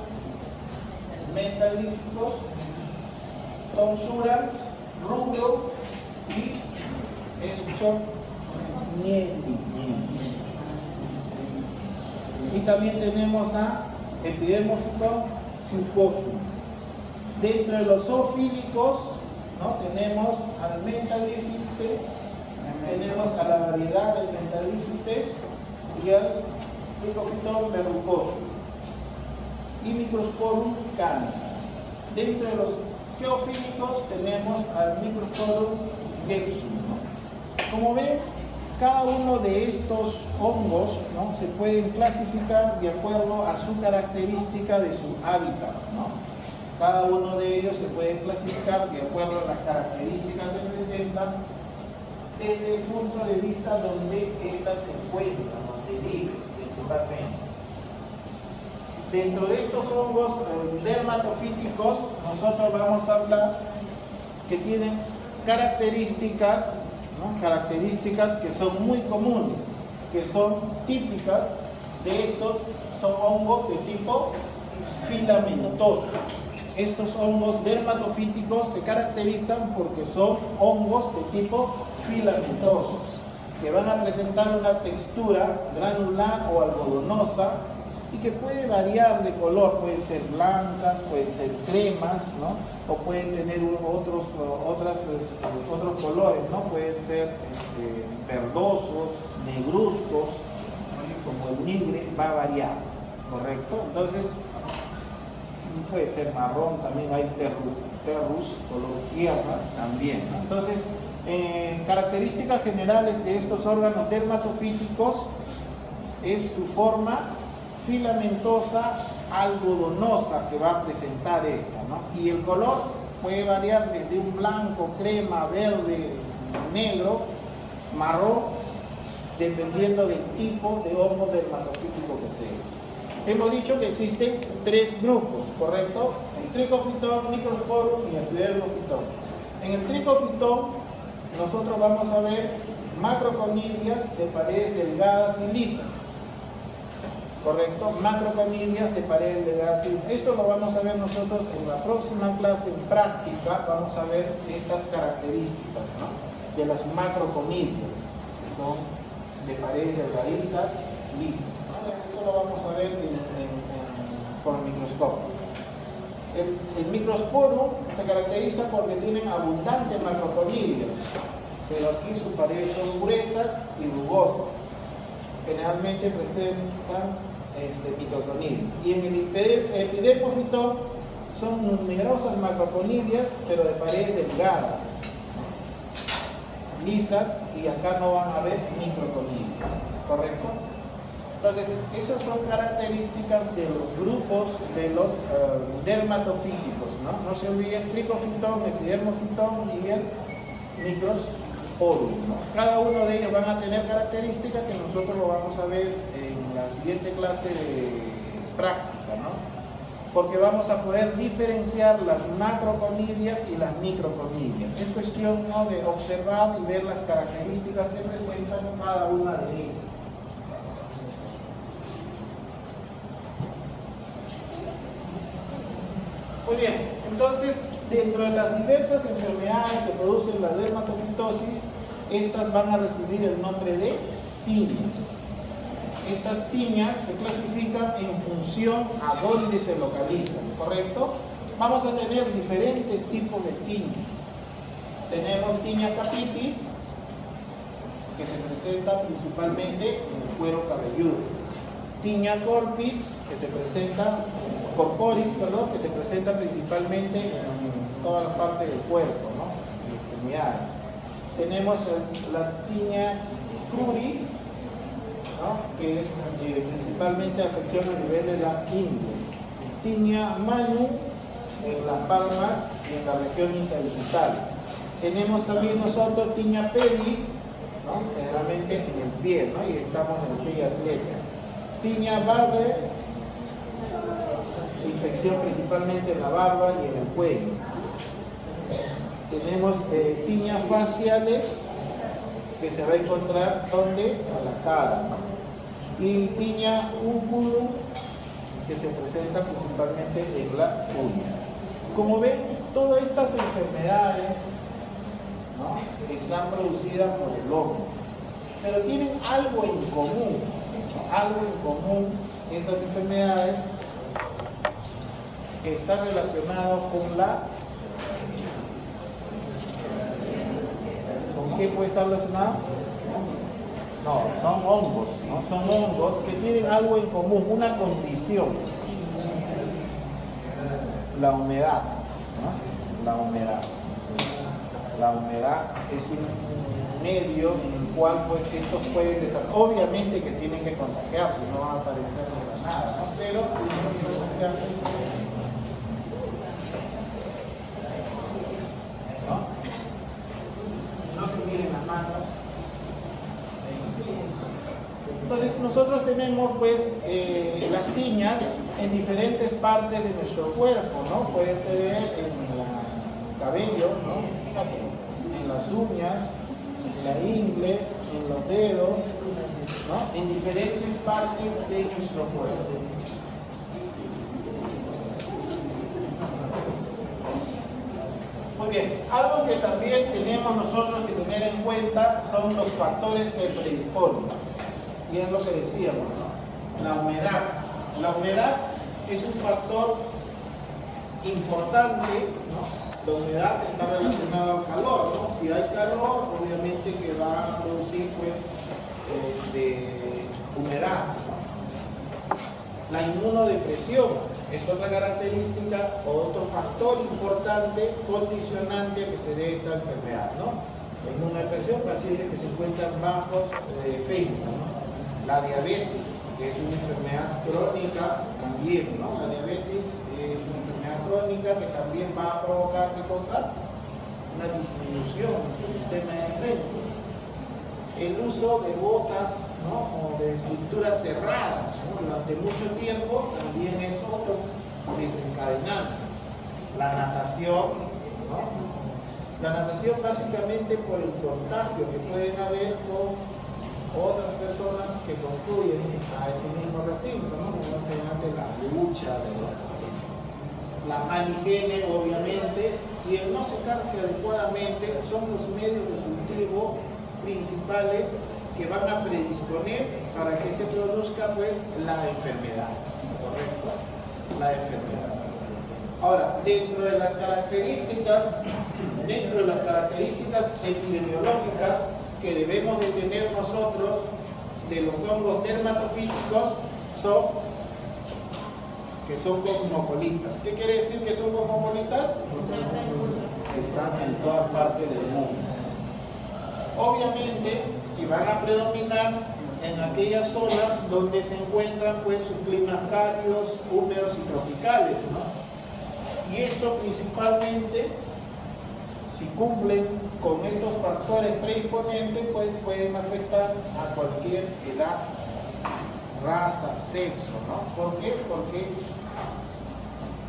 Metagríficos, Tonsurans, Rubro y Eschornieri. Y también tenemos a Epidermophyton fucosum. Dentro de los zoofílicos, ¿no? Tenemos al Metagrífites, tenemos a la variedad del Metagrífites y al Trichophyton verrucosum y Microsporum canis. Dentro de los geofílicos tenemos al Microsporum gepsum, ¿no? Como ven, cada uno de estos hongos, ¿no? Se pueden clasificar de acuerdo a su característica de su hábitat, ¿no? Cada uno de ellos se puede clasificar de acuerdo a las características que presentan desde el punto de vista donde éstas se encuentran, donde viven principalmente. Dentro de estos hongos dermatofíticos, nosotros vamos a hablar que tienen características, ¿no? Características que son muy comunes, que son típicas de estos, son hongos de tipo filamentosos. Estos hongos dermatofíticos se caracterizan porque son hongos de tipo filamentosos, que van a presentar una textura granular o algodonosa y que puede variar de color, pueden ser blancas, pueden ser cremas, ¿no? O pueden tener otros colores, ¿no? Pueden ser verdosos, negruzcos, como el nigre, va a variar, ¿correcto? Entonces, puede ser marrón, también hay terrus, color tierra, también, ¿no? Entonces, características generales de estos órganos dermatofíticos es su forma filamentosa, algodonosa que va a presentar esta, ¿no? Y el color puede variar desde un blanco, crema, verde, negro, marrón, dependiendo del tipo de hongo dermatofítico que sea. Hemos dicho que existen tres grupos, ¿correcto? El Trichophyton, Microsporum y el Epidermophyton. En el Trichophyton nosotros vamos a ver macroconidias de paredes delgadas y lisas. ¿Correcto? Macroconidias de paredes delgadas y lisas. Esto lo vamos a ver nosotros en la próxima clase en práctica. Vamos a ver estas características, ¿no? De las macroconidias, que son de paredes delgaditas, lisas, ¿no? Eso lo vamos a ver con el microscopio. El Microsporum se caracteriza porque tienen abundantes macroconidias, pero aquí sus paredes son gruesas y rugosas. Generalmente presentan microconidias. Y en el Epidermophyton son numerosas macroconidias, pero de paredes delgadas, lisas, y acá no van a haber microconidias, ¿correcto? Entonces, esas son características de los grupos de los dermatofíticos, ¿no? No se olviden, Trichophyton, Epidermophyton y el Microsporum, ¿no? Cada uno de ellos van a tener características que nosotros lo vamos a ver en la siguiente clase de práctica, ¿no? Porque vamos a poder diferenciar las macroconidias y las microconidias. Es cuestión, ¿no?, de observar y ver las características que presentan cada una de ellas. Muy bien, entonces, dentro de las diversas enfermedades que producen la dermatofitosis, estas van a recibir el nombre de tiñas. Estas tiñas se clasifican en función a dónde se localizan, ¿correcto? Vamos a tener diferentes tipos de tiñas. Tenemos tiña capitis, que se presenta principalmente en el cuero cabelludo. Tiña corporis, que se presenta principalmente en toda la parte del cuerpo, ¿no?, en extremidades. Tenemos la tiña cruris, ¿no?, que es principalmente afección a nivel de la ingle. Tiña manu en las palmas y en la región interdigital. Tenemos también nosotros tiña pedis, ¿no?, generalmente en el pie, ¿no?, y estamos en el pie atleta. Tiña barbe, infección principalmente en la barba y en el cuello. Tenemos tiñas faciales, que se va a encontrar ¿dónde? A la cara, ¿no? Y tiña úculo, que se presenta principalmente en la uña. Como ven, todas estas enfermedades, ¿no?, están producidas por el hongo, pero tienen algo en común, ¿no? Algo en común estas enfermedades, que está relacionado con la... ¿Con qué puede estar relacionado? No, son hongos, ¿no? Son hongos que tienen algo en común, una condición. La humedad, ¿no? La humedad. La humedad es un medio en el cual pues estos pueden desarrollar. Obviamente que tienen que contagiarse, no van a aparecer de la nada, ¿no? Pero no se miren las manos. Entonces nosotros tenemos pues las tiñas en diferentes partes de nuestro cuerpo, ¿no? Pueden tener en el cabello, ¿no?, en las uñas, en la ingle, en los dedos, ¿no?, en diferentes partes de nuestro cuerpo. Muy bien, algo que también tenemos nosotros que tener en cuenta son los factores que predisponen. Y es lo que decíamos, ¿no? La humedad. La humedad es un factor importante, ¿no? La humedad está relacionada al calor, ¿no? Si hay calor, obviamente que va a producir pues humedad, ¿no? La inmunodepresión es otra característica o otro factor importante, condicionante a que se dé esta enfermedad, ¿no? La inmunodepresión, pacientes que se encuentran bajos de defensa, ¿no? La diabetes, que es una enfermedad crónica también, ¿no? La diabetes es una enfermedad crónica que también va a provocar, ¿qué cosa? Una disminución del sistema de defensas. El uso de botas, ¿no?, o de estructuras cerradas, ¿no?, durante mucho tiempo también es otro desencadenante. La natación, ¿no? La natación básicamente por el contagio que pueden haber con otras personas que concluyen a ese mismo recinto, ¿no?, mediante la ducha, la mala higiene, obviamente, y el no secarse adecuadamente son los medios de cultivo principales que van a predisponer para que se produzca pues la enfermedad, ¿correcto? La enfermedad. Ahora, dentro de las características epidemiológicas que debemos de tener nosotros de los hongos dermatofíticos que son cosmopolitas. ¿Qué quiere decir que son cosmopolitas? Están en todas partes del mundo. Obviamente que van a predominar en aquellas zonas donde se encuentran pues sus climas cálidos, húmedos y tropicales, ¿no? Y esto principalmente, si cumplen con estos factores predisponentes, pues pueden afectar a cualquier edad, raza, sexo, ¿no? ¿Por qué? Porque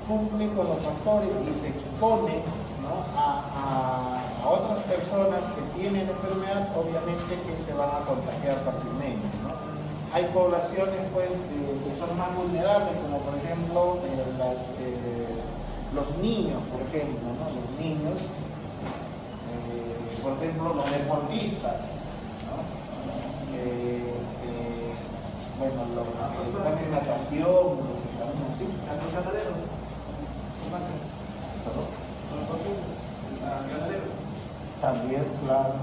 cumplen con los factores y se exponen, ¿no?, a otras personas que tienen enfermedad, obviamente que se van a contagiar fácilmente, ¿no? Hay poblaciones pues que son más vulnerables, como por ejemplo los niños, por ejemplo, ¿no? Los niños, por ejemplo, los deportistas, ¿no? Bueno, los que están en natación, los que están así. Los ganaderos. También, claro.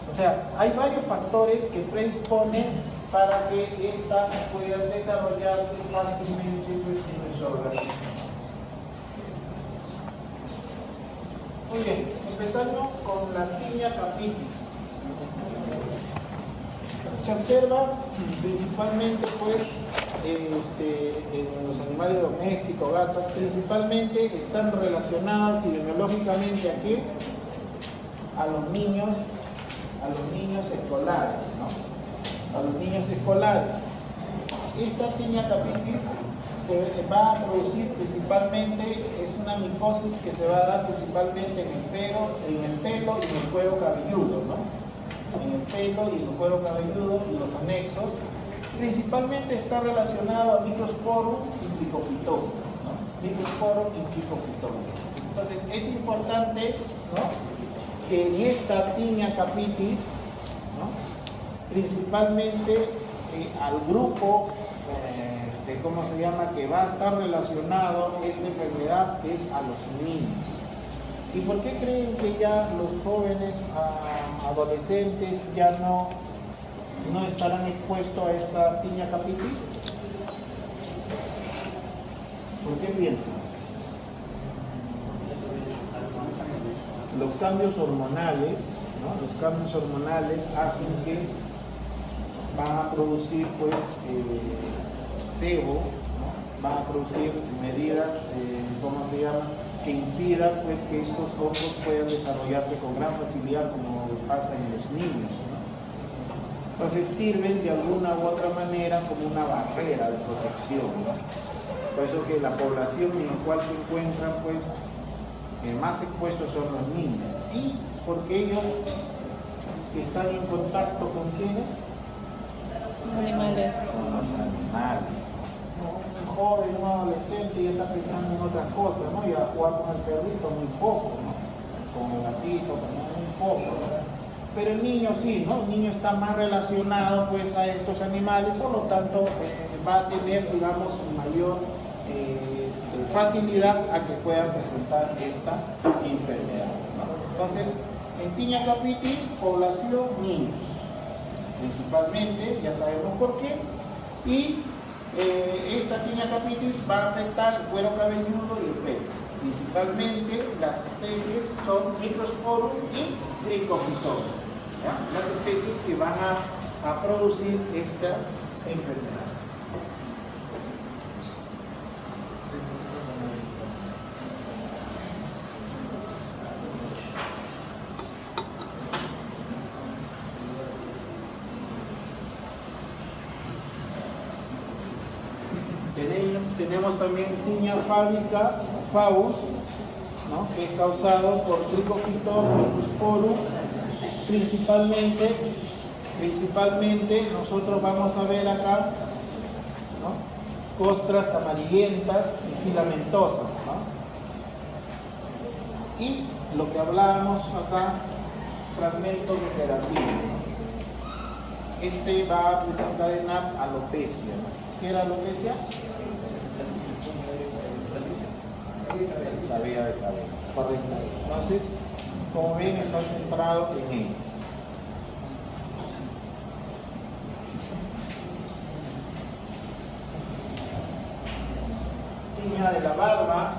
O sea, hay varios factores que predisponen para que ésta pueda desarrollarse fácilmente pues, en nuestro organismo. Muy bien, empezando con la Tinea capitis. Se observa principalmente pues en los animales domésticos, gatos, principalmente están relacionados epidemiológicamente aquí a los niños escolares, ¿no? A los niños escolares. Esta Tinea capitis se va a producir principalmente, es una micosis que se va a dar principalmente en el pelo y en el cuero cabelludo, ¿no? En el pelo y en el cuero cabelludo y los anexos. Principalmente está relacionado a Microsporum y Trichophyton, ¿no? Microsporum y Trichophyton. Entonces es importante, ¿no?, que en esta Tinea capitis, ¿no?, principalmente al grupo ¿cómo se llama?, que va a estar relacionado esta enfermedad es a los niños. ¿Y por qué creen que ya los jóvenes adolescentes ya no estarán expuestos a esta Tinea capitis? ¿Por qué piensan? Los cambios hormonales, ¿no? Los cambios hormonales hacen que van a producir pues sebo, ¿no? Van a producir medidas, ¿cómo se llama?, que impidan pues que estos hongos puedan desarrollarse con gran facilidad como pasa en los niños, ¿no? Entonces sirven de alguna u otra manera como una barrera de protección, ¿no? Por eso que la población en la cual se encuentran pues más expuestos son los niños, y porque ellos están en contacto con ¿quiénes? Animales. Con los animales. Un joven, un adolescente ya está pensando en otras cosas, ¿no? Y a jugar con el perrito muy poco, ¿no? Con el gatito también muy poco, ¿no? Pero el niño sí, ¿no? El niño está más relacionado pues a estos animales, por lo tanto va a tener, digamos, mayor facilidad a que puedan presentar esta enfermedad, ¿no? Entonces, en Tinea capitis, población niños, principalmente, ya sabemos por qué, y esta Tinea capitis va a afectar el cuero cabelludo y el pelo. Principalmente las especies son Microsporum y Trichophyton, ¿ya? Las especies que van a producir esta enfermedad. Tenemos también Tinea fabica, Faus, ¿no?, que es causado por Trichophyton, Microsporum. Principalmente nosotros vamos a ver acá, ¿no?, costras amarillentas y filamentosas, ¿no? Y lo que hablábamos acá, fragmento degenerativo, ¿no? Este va a desencadenar alopecia, ¿no? ¿Qué era alopecia? La vía de cadena, correcto. Entonces, como ven, está centrado en ello. Tiña de la barba.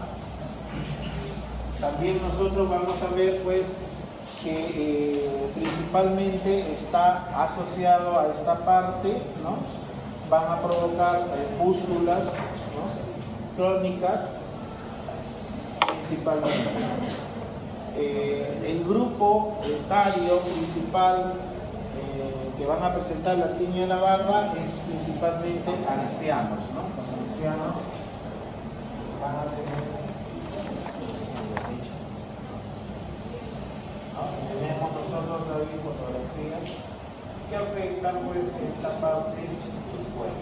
También nosotros vamos a ver pues que principalmente está asociado a esta parte, ¿no? Van a provocar pústulas, ¿no? Crónicas principalmente. El grupo etario principal que van a presentar la tiña de la barba es principalmente ancianos, ¿no? Los ancianos van a tener, ¿no? Tenemos nosotros ahí fotografías que afectan pues esta parte del cuerpo.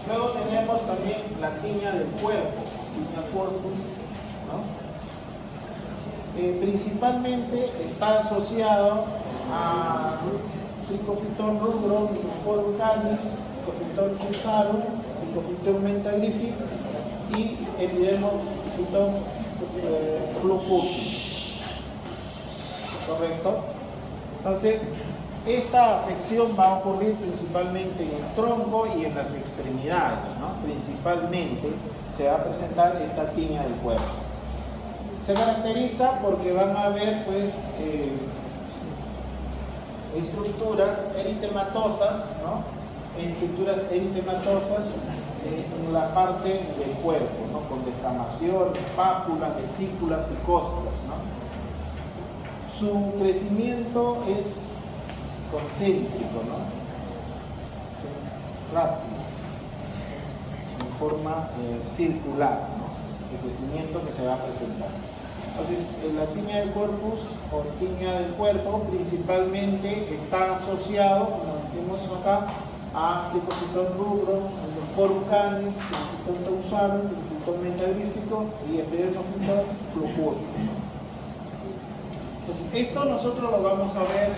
Luego tenemos también la tiña del cuerpo, tiña corpus, ¿no? Principalmente está asociado a Trichophyton rubrum, Microsporum canis, Trichophyton cruzarum, Trichophyton mentagrifi y Epidemophyton flucosum. ¿Correcto? Entonces, esta afección va a ocurrir principalmente en el tronco y en las extremidades, ¿no? Principalmente se va a presentar esta tiña del cuerpo. Se caracteriza porque van a haber pues estructuras eritematosas, ¿no? Estructuras eritematosas en la parte del cuerpo, ¿no? Con descamación, pápulas, vesículas y costras, ¿no? Su crecimiento es concéntrico, ¿no? Sí, rápido, es en forma circular, ¿no? El crecimiento que se va a presentar. Entonces, la tiña del corpus o tiña del cuerpo principalmente está asociado, como vimos acá, a Trichophyton rubrum, Microsporum canis, Trichophyton tausarum, Trichophyton mentagrífico y Epidemophyton flucosum. Entonces, esto nosotros lo vamos a ver,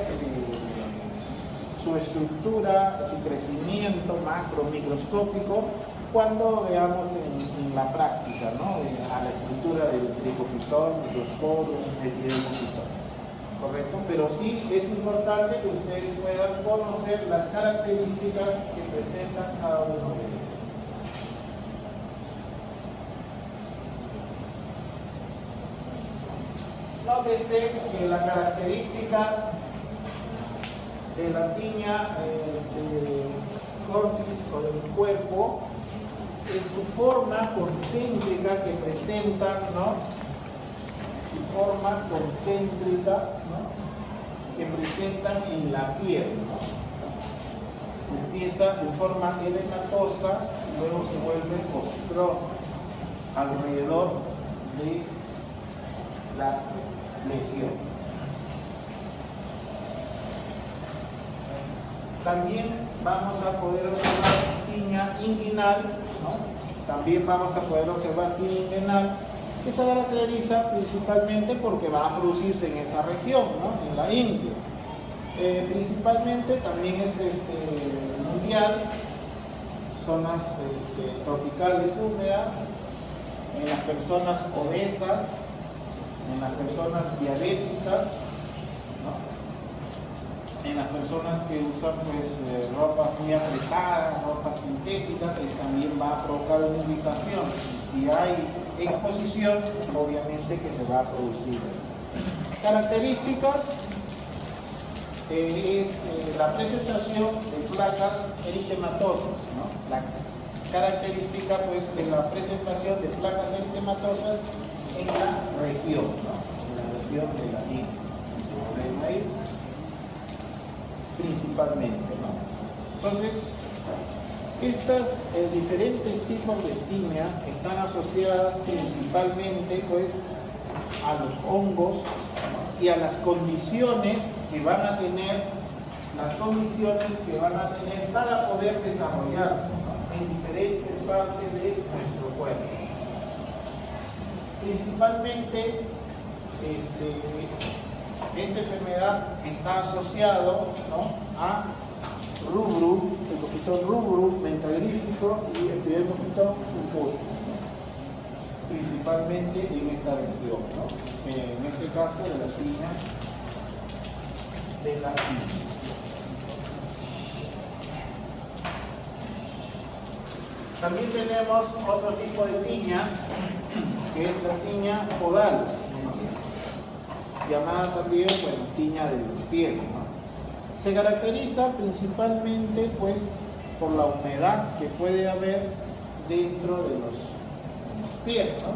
su estructura, su crecimiento macro, microscópico, cuando veamos en la práctica, ¿no? A la estructura del Trichophyton, Microsporum, Epidemophyton. ¿Correcto? Pero sí es importante que ustedes puedan conocer las características que presentan cada uno de ellos. Nótese que la característica de la tiña cortis o del cuerpo es su forma concéntrica que presentan, ¿no? Su forma concéntrica, ¿no? Que presentan en la piel, ¿no? Empieza en forma edematosa y luego se vuelve costrosa alrededor de la lesión. También vamos a poder observar tiña inguinal, ¿no? También vamos a poder observar tiña inguinal, que se caracteriza principalmente porque va a producirse en esa región, ¿no? En la India. Principalmente también es mundial, zonas tropicales húmedas, en las personas obesas, en las personas diabéticas, ¿no? En las personas que usan pues, ropas muy apretadas, ropas sintéticas, pues, también va a provocar una irritación. Y si hay exposición, obviamente que se va a producir. Características es la presentación de placas eritematosas, ¿no? La característica pues, de la presentación de placas eritematosas en la región, ¿no? En la región de la ingle, principalmente, ¿no? Entonces, estas diferentes tipos de tiña están asociadas principalmente pues, a los hongos, ¿no? Y a las condiciones que van a tener, para poder desarrollarse, ¿no? En diferentes partes de nuestro cuerpo. Principalmente, esta enfermedad está asociado, ¿no? A rubrum, Trichophyton rubrum, mentagrífico y Epidemophyton esposo, ¿no? Principalmente en esta región, ¿no? En ese caso de la tiña de la India. También tenemos otro tipo de tiña, que es la tiña podal, llamada también, bueno, tiña de los pies, ¿no? Se caracteriza principalmente, pues, por la humedad que puede haber dentro de los pies, ¿no?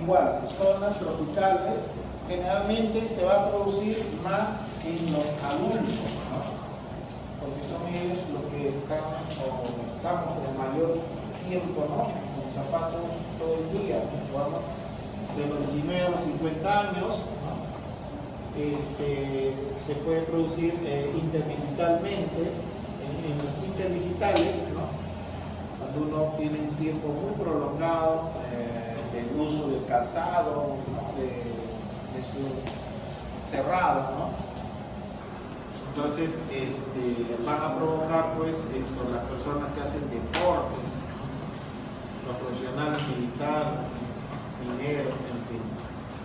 Igual, zonas tropicales, generalmente se va a producir más en los adultos, ¿no? Porque son ellos los que están o estamos el mayor tiempo, ¿no? Con zapatos todo el día, ¿no? De los 19 a los 50 años, ¿no? Se puede producir interdigitalmente, en los interdigitales, ¿no? Cuando uno tiene un tiempo muy prolongado del uso del calzado, ¿no? de su cerrado, ¿no? Entonces van a provocar, pues, las personas que hacen deportes, los profesionales militares, mineros, en fin.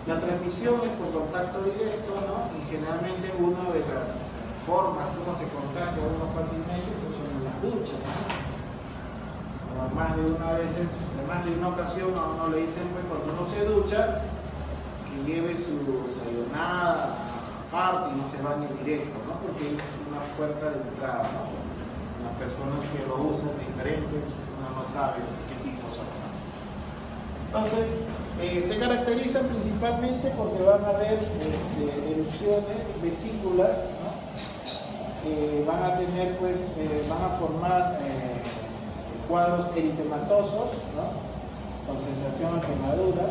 La transmisión es por contacto directo, ¿no? Y generalmente una de las formas como se contagia uno fácilmente pues son en las duchas, ¿no? Más de una ocasión a uno le dicen, pues, cuando uno se ducha, que lleve su desayunada aparte y no se bañe directo, ¿no? Porque es una puerta de entrada, ¿no? Las personas que lo usan diferentes, uno no sabe qué tipo son, ¿no? Entonces, se caracterizan principalmente porque van a haber erupciones, vesículas, ¿no? Van a tener, pues, van a formar cuadros eritematosos, ¿no? Con sensación de quemadura.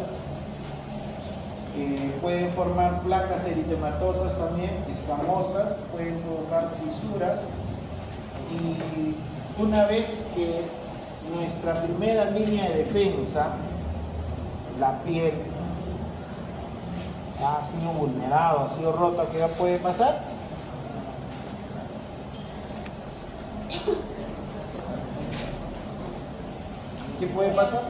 Pueden formar placas eritematosas también, escamosas, pueden provocar fisuras. Y una vez que nuestra primera línea de defensa, la piel, ha sido vulnerado, ha sido roto, ¿qué puede pasar? ¿Qué puede pasar?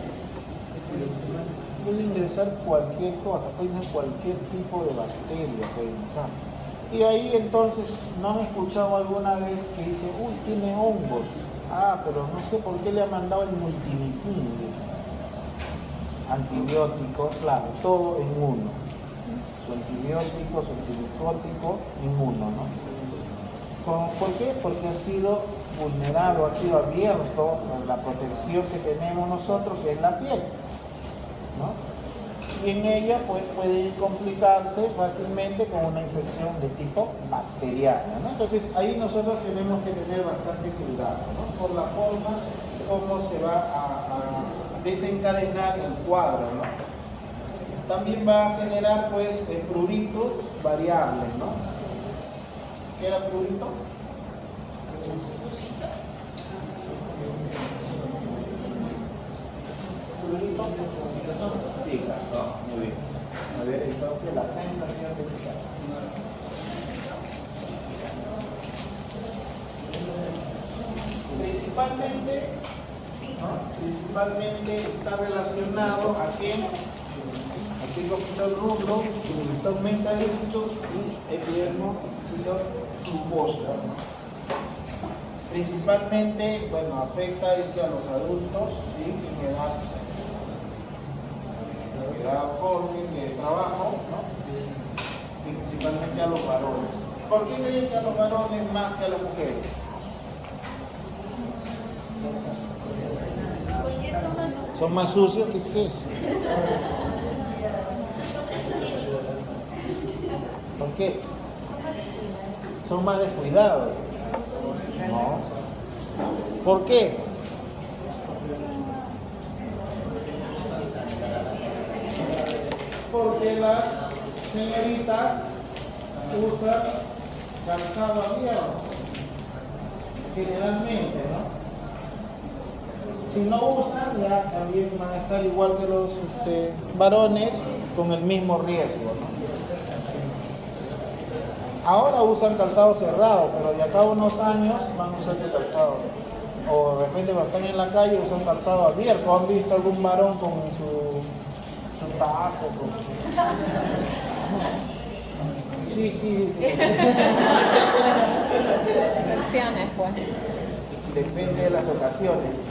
Puede ingresar cualquier cosa, puede ingresar cualquier tipo de bacteria, puede ingresar. Y ahí entonces, ¿no han escuchado alguna vez que dice, uy, tiene hongos? Ah, pero no sé por qué le ha mandado el multivicin, dice. Antibióticos, claro, todo en uno. Su antibiótico, su antimicótico, en uno, ¿no? ¿Por qué? Porque ha sido vulnerado, ha sido abierto la protección que tenemos nosotros, que es la piel, ¿no? Y en ella, pues, puede complicarse fácilmente con una infección de tipo bacteriana, ¿no? Entonces ahí nosotros tenemos que tener bastante cuidado, ¿no? Por la forma como se va a desencadenar el cuadro, ¿no? También va a generar, pues, pruritos variables, ¿no? ¿Qué era prurito? Picazón, muy bien. A ver, entonces la sensación de picazón. Principalmente está relacionado a que aquí lo el rubro, aumenta el líquido y epidermo tuboso, ¿no? Principalmente, bueno, afecta a los adultos, ¿sí? En edad joven de trabajo, ¿no? Y principalmente a los varones. ¿Por qué creen que a los varones más que a las mujeres? ¿Son más sucios? ¿Qué es eso? ¿Por qué? Son más descuidados. No. ¿Por qué? Porque las señoritas usan calzado abierto, generalmente, ¿no? Si no usan, ya también van a estar igual que los varones, con el mismo riesgo, ¿no? Ahora usan calzado cerrado, pero de acá a unos años van a usar el calzado o de repente cuando están en la calle usan calzado abierto. ¿Han visto algún varón con su taco? Sí. Opciones, pues. Depende de las ocasiones.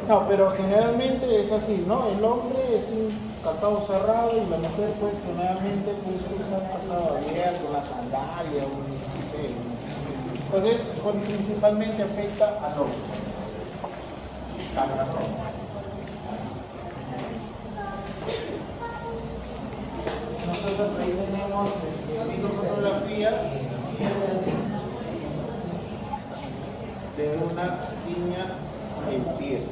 No, pero generalmente es así, ¿no? El hombre es un calzado cerrado y la mujer pues generalmente pues usa un calzado abierto, una sandalia, no sé. Entonces, principalmente afecta al hombre. Nosotros ahí tenemos microfotografías de una niña en pies.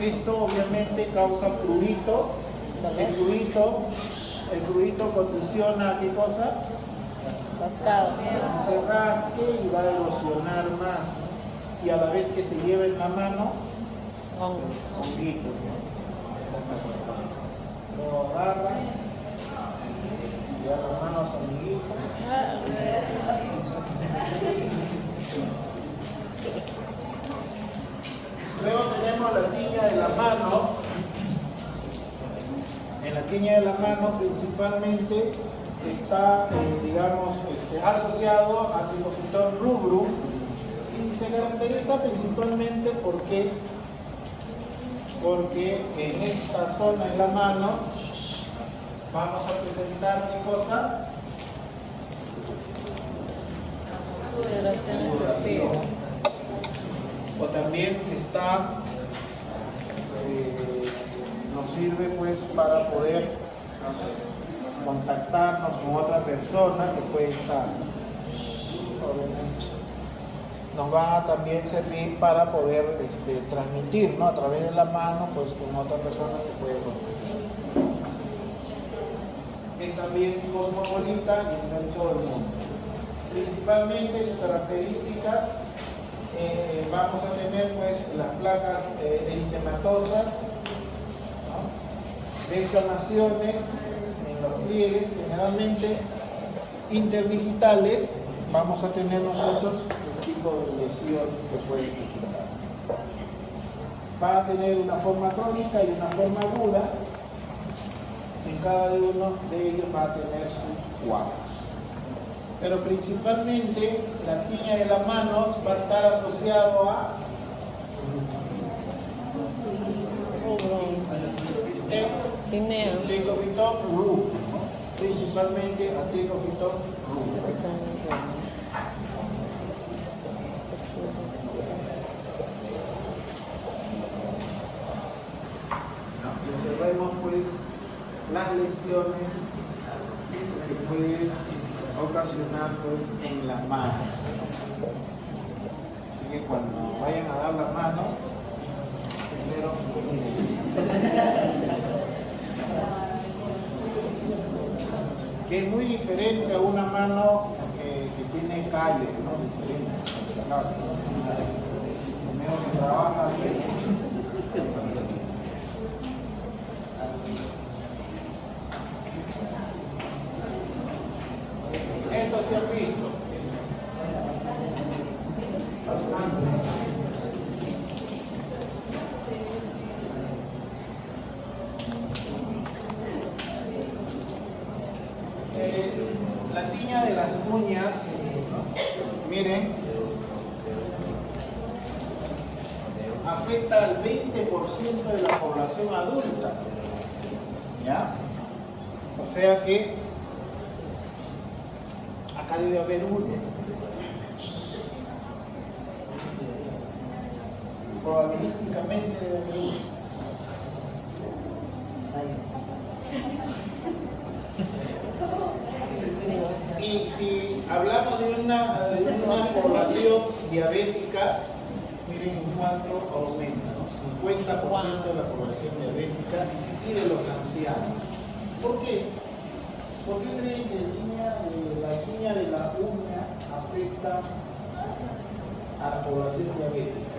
Esto obviamente causa prurito. El prurito condiciona ¿qué cosa? Se rasque y va a erosionar más, ¿no? Y a la vez que se lleva en la mano honguitos, ¿no? Lo agarra y a las manos honguitos. Luego tenemos la tiña de la mano. En la tiña de la mano principalmente está, asociado a Trichophyton rubrum y se caracteriza principalmente porque en esta zona en la mano vamos a presentar ¿qué cosa? O también está, nos sirve pues para poder contactarnos con otra persona que puede estar. Nos va a también servir para poder transmitir, ¿no? A través de la mano, pues con otra persona se puede contactar. Es también cosmopolita y está en todo el mundo. Principalmente sus características, vamos a tener pues las placas eritematosas, ¿no? Descamaciones en los pliegues, generalmente interdigitales. Vamos a tener nosotros el tipo de lesiones que pueden presentar. Va a tener una forma crónica y una forma aguda. En cada uno de ellos va a tener sus cuadros. Pero principalmente la tiña de las manos va a estar asociado a Trichophyton rubrum, ¿no? Principalmente a Trichophyton rubrum. Observemos pues las lesiones que pueden ocasionar pues en las manos. Así que cuando vayan a dar la mano, primero que es muy diferente a una mano que tiene calle, ¿no? Diferente, por si acaso. Primero que trabaja bien. Esto se ha visto. La tiña de las uñas, miren, afecta al 20% de la población adulta. ¿Ya? O sea que acá debe haber uno. Probabilísticamente debe haber uno. Y si hablamos de una población diabética, miren en cuánto aumenta, ¿no? 50% de la población diabética y de los ancianos. ¿Por qué? ¿Por qué creen que la tiña de la uña afecta a la población diabética?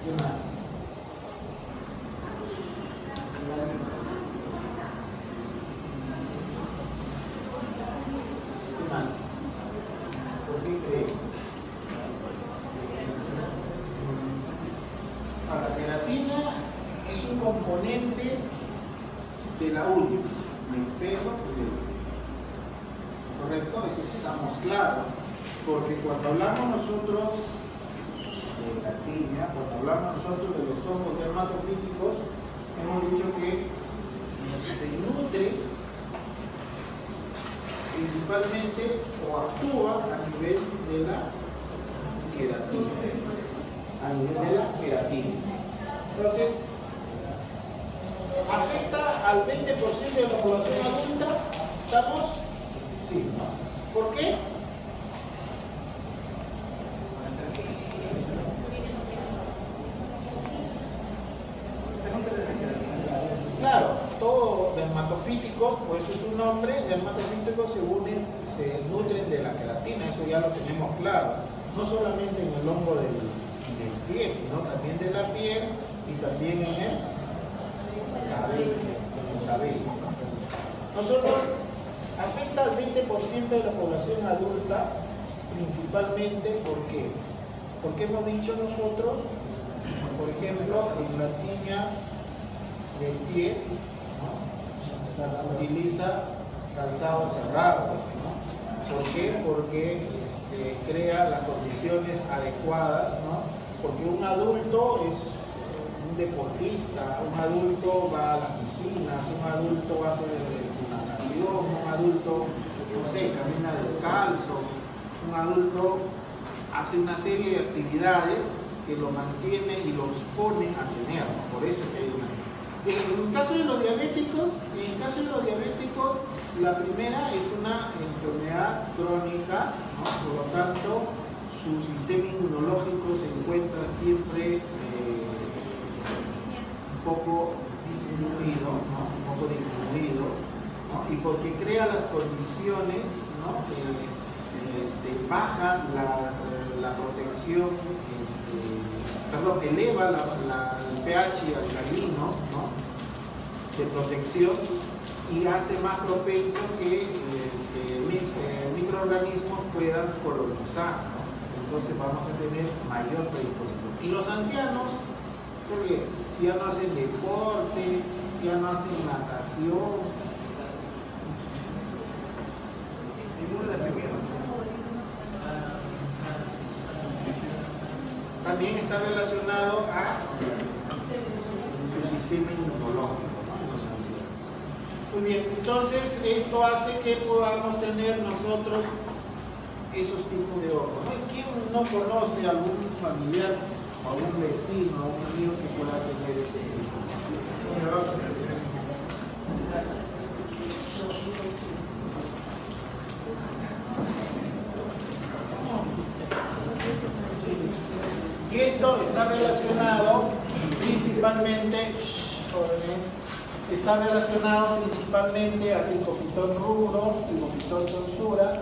¿Qué más? ¿correcto? Eso sí estamos claros, porque cuando hablamos nosotros de la tiña, cuando hablamos nosotros de los hongos dermatofíticos, hemos dicho que se nutre principalmente o actúa a nivel de la queratina. A nivel de la queratina. Entonces, ¿afecta al 20% de la población adulta? ¿Estamos? Sí, ¿no? ¿Por qué? Claro, todo dermatofítico, pues es un nombre, dermatofíticos se nutren de la queratina, eso ya lo tenemos claro. No solamente en el hongo del pie, sino también de la piel y también en el cabello. Nosotros, afecta al 20% de la población adulta, principalmente, ¿por qué? Porque hemos dicho nosotros, por ejemplo, en la tiña del pie, ¿no? Se utiliza calzados cerrados, ¿no? ¿Por qué? Porque crea las condiciones adecuadas, ¿no? Porque un adulto es un deportista, un adulto va a las piscinas, un adulto va a hacer natación, un adulto, no sé, camina descalzo, un adulto hace una serie de actividades que lo mantiene y lo expone a tener, ¿no? Por eso que hay una... En el caso de los diabéticos, la primera es una enfermedad crónica, ¿no? Por lo tanto, su sistema inmunológico se encuentra siempre un poco disminuido, ¿no? Y porque crea las condiciones, ¿no? Baja la protección, eleva el pH alcalino, ¿no? De protección y hace más propenso que microorganismos puedan colonizar, ¿no? Entonces vamos a tener mayor predisposición. Y los ancianos, porque si ya no hacen deporte, ya no hacen natación, también está relacionado a su sistema inmunológico, ¿no? En los ancianos. Muy bien, entonces esto hace que podamos tener nosotros esos tipos de hongos, ¿no? ¿Y quién no conoce a algún familiar, a algún vecino, a un amigo que pueda tener ese tipo? Y esto está relacionado principalmente, jóvenes, está relacionado principalmente a Trichophyton rubro, Trichophyton tonsura,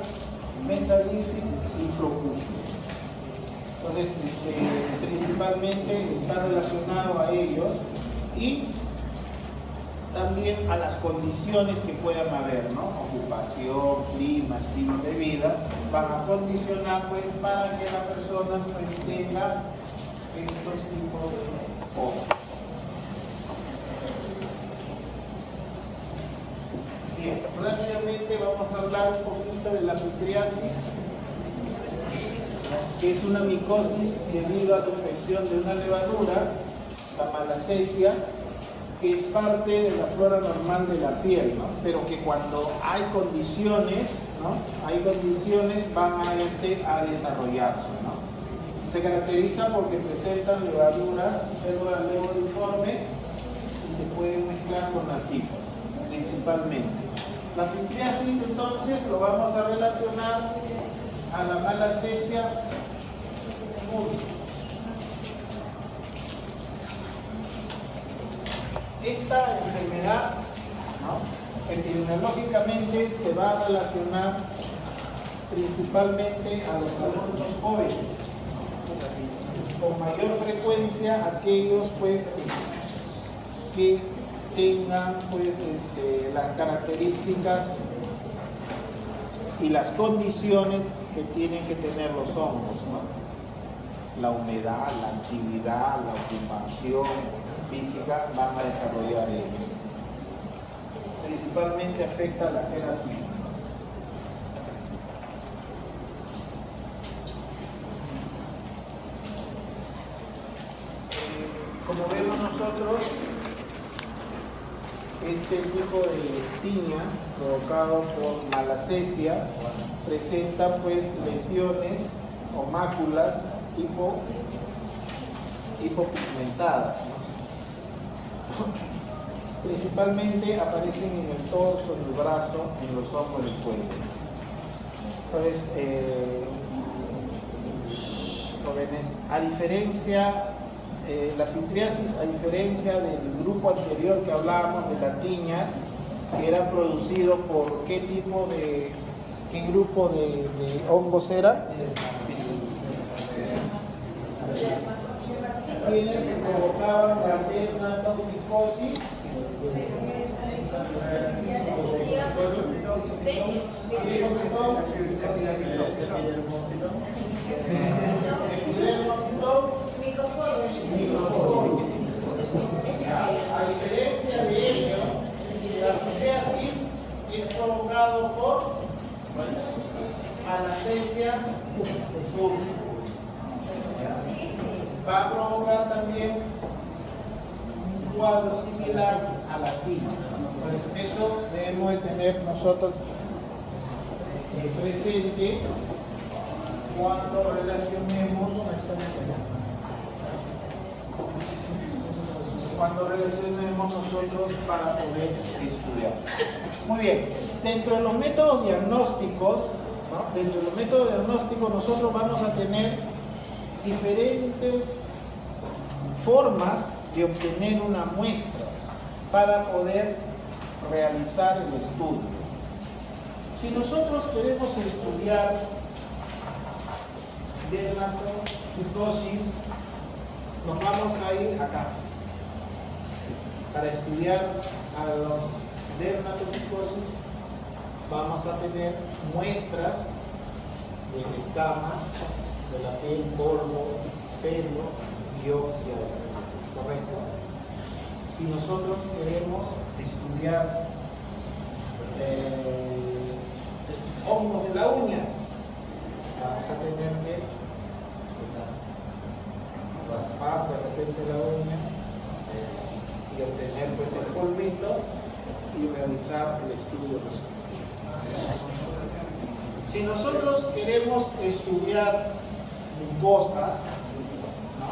Metallifid y Floccucio. Entonces, principalmente está relacionado a ellos y también a las condiciones que puedan haber, ¿no? Ocupación, clima, estilo de vida, van a condicionar pues para que la persona pues tenga estos tipos de hongos. Bien, rápidamente vamos a hablar un poquito de la pitriasis, que es una micosis debido a la infección de una levadura, la malacesia, que es parte de la flora normal de la piel, ¿no? Pero que cuando hay condiciones, ¿no? Van a desarrollarse, ¿no? Se caracteriza porque presentan levaduras, células levodiformes y se pueden mezclar con las hifas, principalmente. La pitriasis, entonces, lo vamos a relacionar a la malacesia mutua. Esta enfermedad, ¿no? Epidemiológicamente se va a relacionar principalmente a los adultos jóvenes, con mayor frecuencia aquellos pues que tengan pues las características y las condiciones que tienen que tener los hongos, ¿no? La humedad, la actividad, la ocupación física van a desarrollar ellos. Principalmente afecta la queratina. como vemos nosotros, este tipo de tiña provocado por malacesia presenta pues lesiones o máculas hipopigmentadas, ¿no? Principalmente aparecen en el torso, en el brazo, en los hombros y el cuello. Entonces, jóvenes, a diferencia, la pitriasis, a diferencia del grupo anterior que hablábamos de las tiñas, que era producido por qué grupo de hongos era, quienes provocaban la dermatomicosis, a diferencia de ello, la pitriasis es provocado por malacesia púrpura. Va a provocar también un cuadro similar a la tiña. Pues eso debemos de tener nosotros presente cuando relacionemos nosotros para poder estudiar. Muy bien, dentro de los métodos diagnósticos, ¿no? Dentro de los métodos diagnósticos nosotros vamos a tener diferentes formas de obtener una muestra para poder realizar el estudio. Si nosotros queremos estudiar dermatomicosis, nos vamos a ir acá. Para estudiar a los dermatomicosis vamos a tener muestras de escamas, de la piel, polvo, pelo, biopsia de la piel, ¿correcto? Si nosotros queremos estudiar hongos de la uña, vamos a tener que raspar de repente la uña y obtener pues el polvito y realizar el estudio respectivo. Si nosotros queremos estudiar mucosas, ¿no?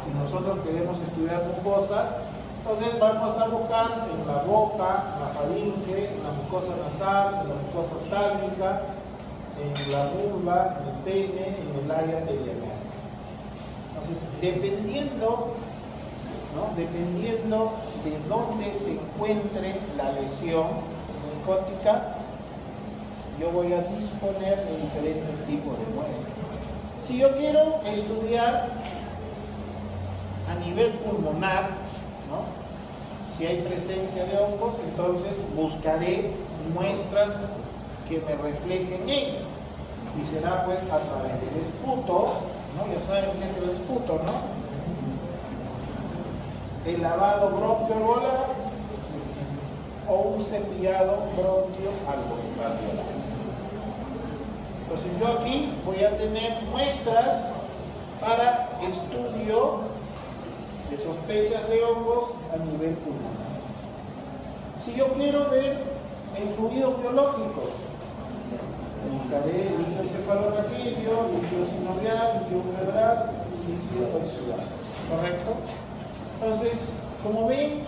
Si nosotros queremos estudiar mucosas, entonces vamos a buscar en la boca, en la faringe, en la mucosa nasal, en la mucosa oftálmica, en la vulva, en el pene, en el área perianal. Entonces, dependiendo de dónde se encuentre la lesión micótica, yo voy a disponer de diferentes tipos de muestras. Si yo quiero estudiar a nivel pulmonar, ¿no? Si hay presencia de hongos, entonces buscaré muestras que me reflejen ello. Y será pues a través del esputo, ¿no? Ya saben qué es el esputo, ¿no? El lavado bronquioalveolar o un cepillado bronquioalveolar. Entonces yo aquí voy a tener muestras para estudio de sospechas de hongos a nivel pulmonar. Si yo quiero ver en fluidos biológicos, buscaré líquido cefalorraquídeo, líquido sinovial, líquido cerebral y líquido exudado. ¿Correcto? Entonces, como ven,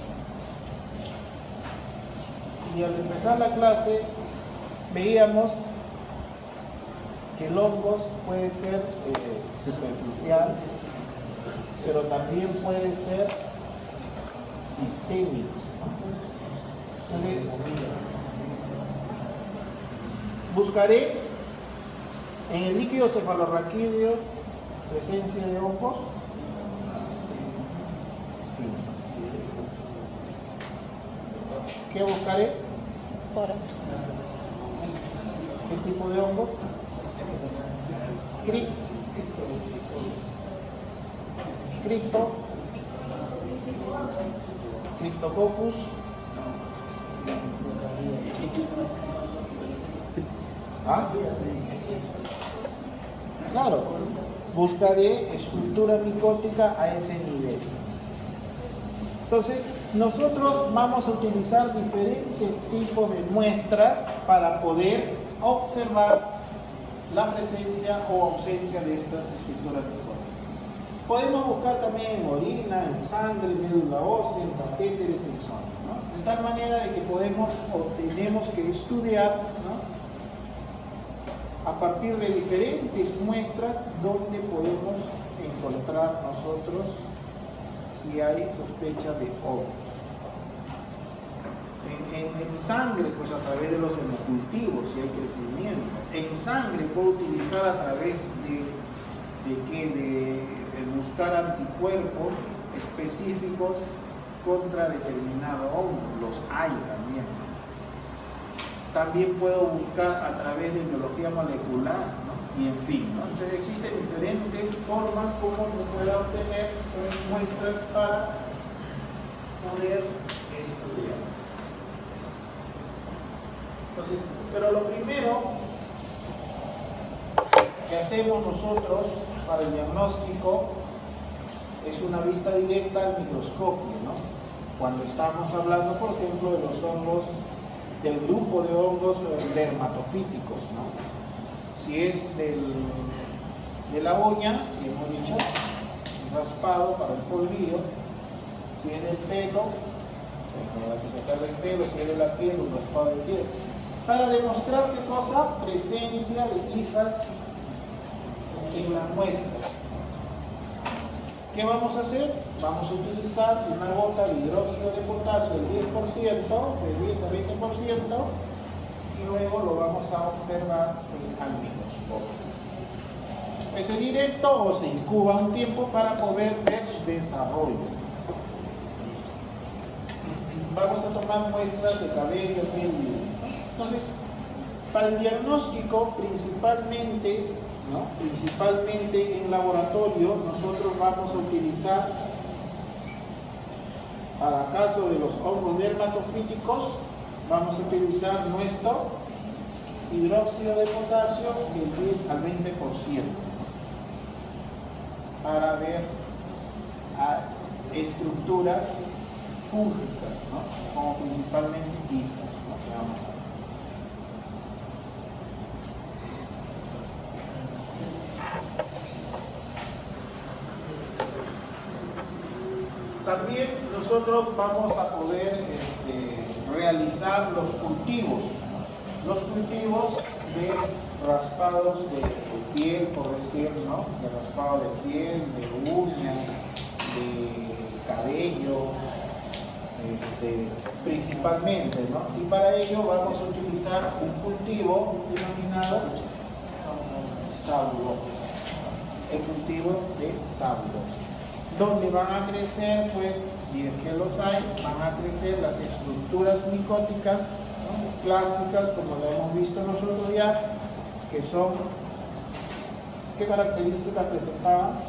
y al empezar la clase, veíamos que el hongos puede ser superficial, pero también puede ser sistémico. Entonces, buscaré en el líquido cefalorraquídeo presencia de hongos. Sí. ¿Qué buscaré? Esporas. ¿Qué tipo de hongo? Cryptococcus. ¿Ah? Claro, buscaré estructura micótica a ese nivel. Entonces, nosotros vamos a utilizar diferentes tipos de muestras para poder observar la presencia o ausencia de estas estructuras micóticas. Podemos buscar también en orina, en sangre, en médula ósea, en catéteres, en sonda, ¿no? De tal manera de que podemos o tenemos que estudiar, ¿no?, a partir de diferentes muestras donde podemos encontrar nosotros si hay sospecha de hongos. En sangre, pues a través de los hemocultivos, si hay crecimiento. En sangre puedo utilizar a través de buscar anticuerpos específicos contra determinado hongo. Los hay también. También puedo buscar a través de biología molecular, ¿no? Y en fin, ¿no? Entonces existen diferentes formas como se puede obtener muestras para poder estudiar. Entonces, pero lo primero que hacemos nosotros para el diagnóstico es una vista directa al microscopio, ¿no? Cuando estamos hablando, por ejemplo, de los hongos, del grupo de hongos dermatofíticos, ¿no? Si es de la uña, que hemos dicho, raspado para el polvillo. Si es del pelo, para sacar el pelo. Si es de la piel, un raspado de piel. Para demostrar qué cosa, presencia de hifas en las muestras. ¿Qué vamos a hacer? Vamos a utilizar una gota de hidróxido de potasio del 10%, de 10 a 20%, y luego lo vamos a observar pues, al microscopio. Es directo o se incuba un tiempo para poder ver desarrollo. Vamos a tomar muestras de cabello, piel y uñas. Entonces, para el diagnóstico, principalmente en laboratorio, nosotros vamos a utilizar, para caso de los hongos dermatofíticos, vamos a utilizar nuestro hidróxido de potasio del 10 al 20% para ver estructuras fúngicas, ¿no? Como principalmente hifas, ¿no? Que vamos a ver. También nosotros vamos a poder realizar los cultivos de raspados de piel, por decir, ¿no? De raspado de piel, de uñas, de cabello, principalmente, ¿no? Y para ello vamos a utilizar un cultivo denominado sábulo, el cultivo de sábulo, donde van a crecer, pues, si es que los hay, van a crecer las estructuras micóticas, ¿no? Clásicas, como lo hemos visto nosotros ya, que son, ¿qué características presentaban?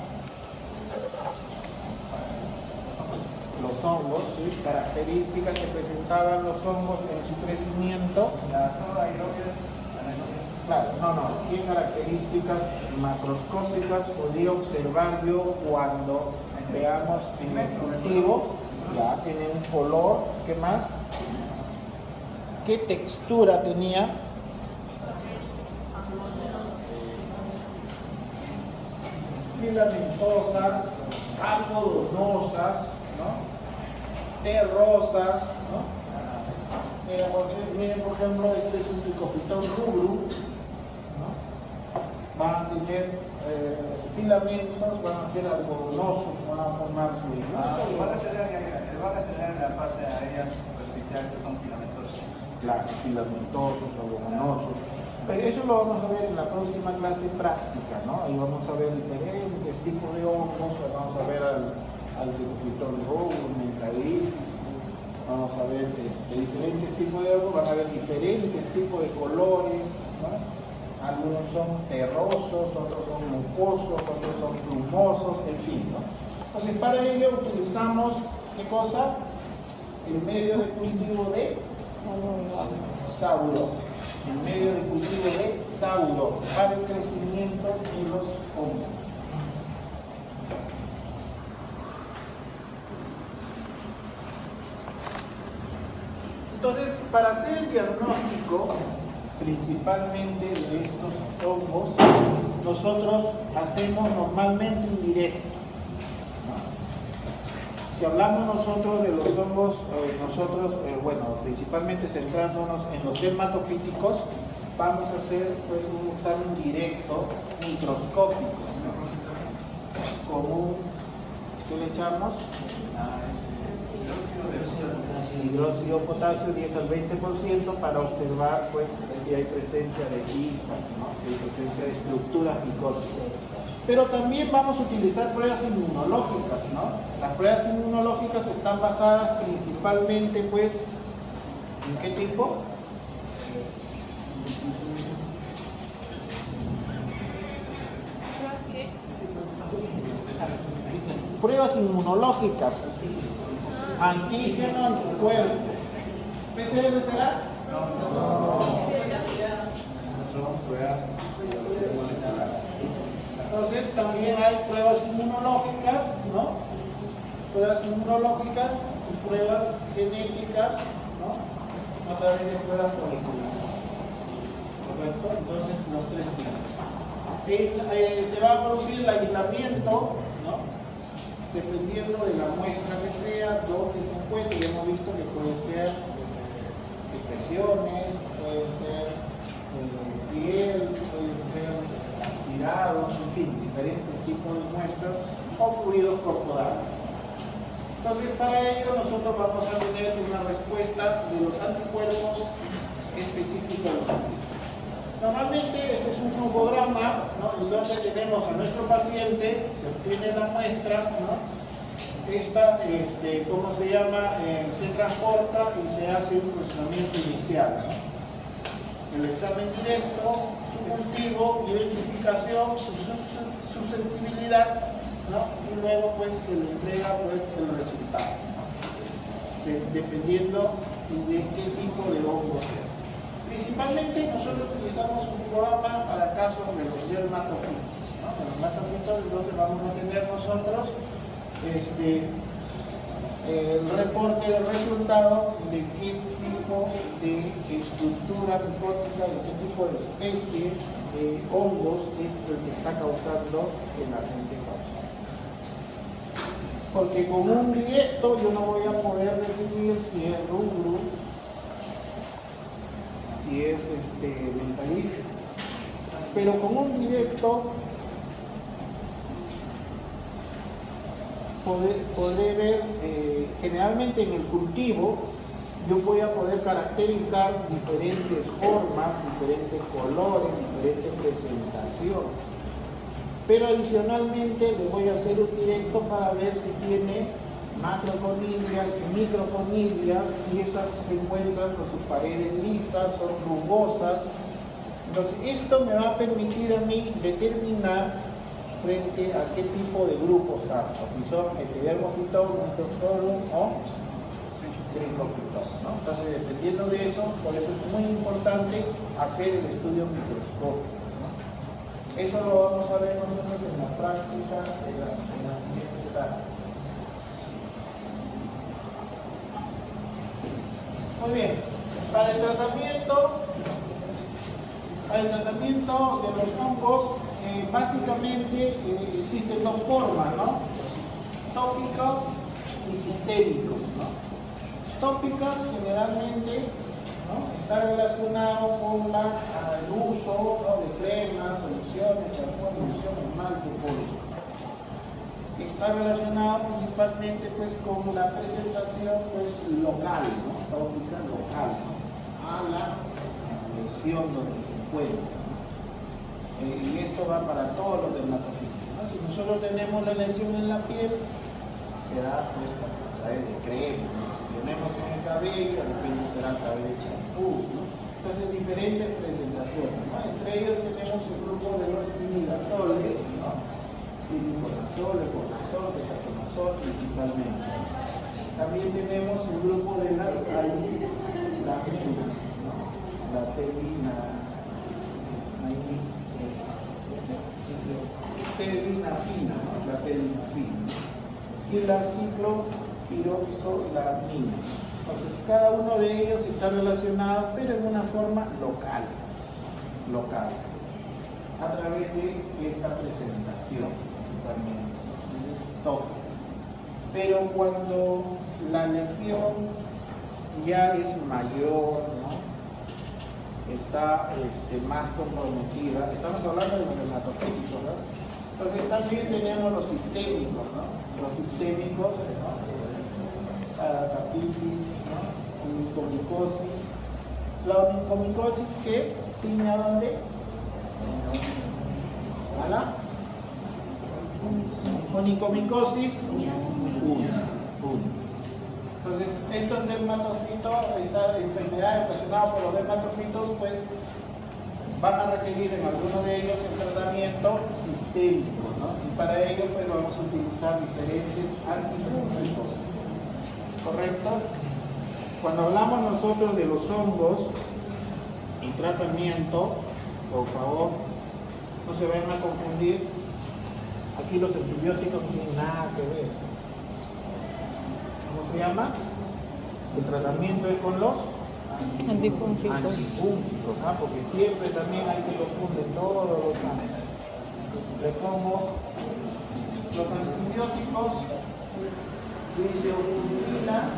Los hongos, ¿sí? Características que presentaban los hongos en su crecimiento. La soda hidrógeno. Claro, ¿qué características macroscópicas podría observar yo cuando veamos en el cultivo? Ya tiene un color, ¿qué más? ¿Qué textura tenía? Filamentosas, algodonosas, ¿no? Terrosas, ¿no? Miren, por ejemplo, este es un Trichophyton rubrum, ¿no? Van a tener filamentos, van a ser algodonosos, van a formarse. Van a tener en la parte aérea superficial que son filamentosos. Claro, filamentosos, algodonosos. Eso lo vamos a ver en la próxima clase práctica, ¿no? Ahí vamos a ver diferentes tipos de hongos, vamos a ver al Trichophyton rubrum, mentadífico. Vamos a ver diferentes tipos de hongos, van a ver diferentes tipos de colores, ¿no? Algunos son terrosos, otros son mucosos, otros son plumosos, en fin, ¿no? Entonces, para ello utilizamos, ¿qué cosa? El medio de cultivo de sábulo. El medio de cultivo de sábulo para el crecimiento de los hongos. para hacer el diagnóstico, principalmente de estos hongos, nosotros hacemos normalmente un directo. Si hablamos nosotros de los hongos, bueno, principalmente centrándonos en los dermatofíticos, vamos a hacer pues un examen directo microscópico, ¿no? Con un, ¿qué le echamos? Hidróxido de potasio 10 al 20% para observar pues si hay presencia de hifas, ¿no? Si hay presencia de estructuras micóticas. Pero también vamos a utilizar pruebas inmunológicas, ¿no? Las pruebas inmunológicas están basadas principalmente pues ¿en qué tipo? Pruebas inmunológicas, antígeno, anticuerpo. ¿PCR será? No. Son pruebas. Entonces también hay pruebas inmunológicas, ¿no? Pruebas inmunológicas y pruebas genéticas, ¿no? A través de pruebas moleculares. ¿Correcto? Entonces los tres tipos. Se va a producir el aislamiento, ¿no? Dependiendo de la muestra que sea, donde se encuentre. Ya hemos visto que puede ser secreciones, puede ser piel, puede ser aspirados, en fin, diferentes tipos de muestras o fluidos corporales. Entonces, para ello nosotros vamos a tener una respuesta de los anticuerpos específicos de los antígenos. Normalmente este es un flujograma, ¿no? En donde tenemos a nuestro paciente, se obtiene la muestra, ¿no? Esta, ¿cómo se llama? Se transporta y se hace un procesamiento inicial, ¿no? El examen directo, su cultivo, identificación, su susceptibilidad, ¿no? Y luego pues se le entrega pues el resultado, ¿no? Dependiendo de qué tipo de hongo sea. Principalmente nosotros utilizamos un programa para casos de los dermatofíticos, ¿no? De los dermatofíticos, entonces vamos a tener nosotros el reporte del resultado de qué tipo de estructura micótica, de qué tipo de especie de hongos es el que está causando el agente causante. Porque con un directo yo no voy a poder definir si es rubro, si es mentagrífico. Pero con un directo podré ver, generalmente en el cultivo, yo voy a poder caracterizar diferentes formas, diferentes colores, diferentes presentaciones. Pero adicionalmente le voy a hacer un directo para ver si tiene macroconillas, microconillas, si esas se encuentran con sus paredes lisas, son rugosas. Entonces esto me va a permitir a mí determinar frente a qué tipo de grupo estamos, si son epidermofitón, microflorum o trincofitón, ¿no? Entonces, dependiendo de eso, por eso es muy importante hacer el estudio microscópico, ¿no? Eso lo vamos a ver nosotros en la práctica de la siguiente etapa. Muy bien, para el tratamiento de los hongos, básicamente existen dos formas, ¿no? Tópicos y sistémicos, ¿no? Tópicas generalmente, ¿no? Está relacionado con el uso, ¿no? De cremas, soluciones, champú, solución, esmalte, polvo. Está relacionado principalmente pues con la presentación pues local, ¿no? Tópica local, ¿no? A la lesión donde se encuentra. Y esto va para todos los dermatofíticos, ¿no? Si nosotros tenemos la lesión en la piel, será pues a través de crema, ¿no? Si tenemos en el cabello, de repente será a través de champú, ¿no? Entonces diferentes presentaciones, ¿no? Entre ellos tenemos el grupo de los imidazoles, ¿no? Fluconazol, leconazol, decatoconazol principalmente. También tenemos el grupo de las la telinafina, ¿no? La telinafina y la ciclopiroxolamina. Entonces, cada uno de ellos está relacionado, pero en una forma local, a través de esta presentación, principalmente. Es todo. Pero cuando la lesión ya es mayor, ¿no? Está más comprometida, estamos hablando de los dermatofíticos, ¿no? Entonces también tenemos los sistémicos, ¿no? Los sistémicos, ¿no? Tapitis, ¿no? Onicomicosis. La onicomicosis, ¿qué es? ¿Tiene a dónde? ¿A la? Onicomicosis 1. Entonces, estos dermatofitos, esta enfermedad ocasionada por los dermatofitos, pues van a requerir en algunos de ellos el tratamiento sistémico, ¿no? Y para ello, pues vamos a utilizar diferentes antifúngicos, ¿correcto? Cuando hablamos nosotros de los hongos y tratamiento, por favor, no se vayan a confundir. Aquí los antibióticos no tienen nada que ver. ¿Cómo se llama? El tratamiento es con los Antifúngicos. antifúngicos, ¿ah? Porque siempre también ahí se confunden todos los años. De cómo los antibióticos, gliceofungina,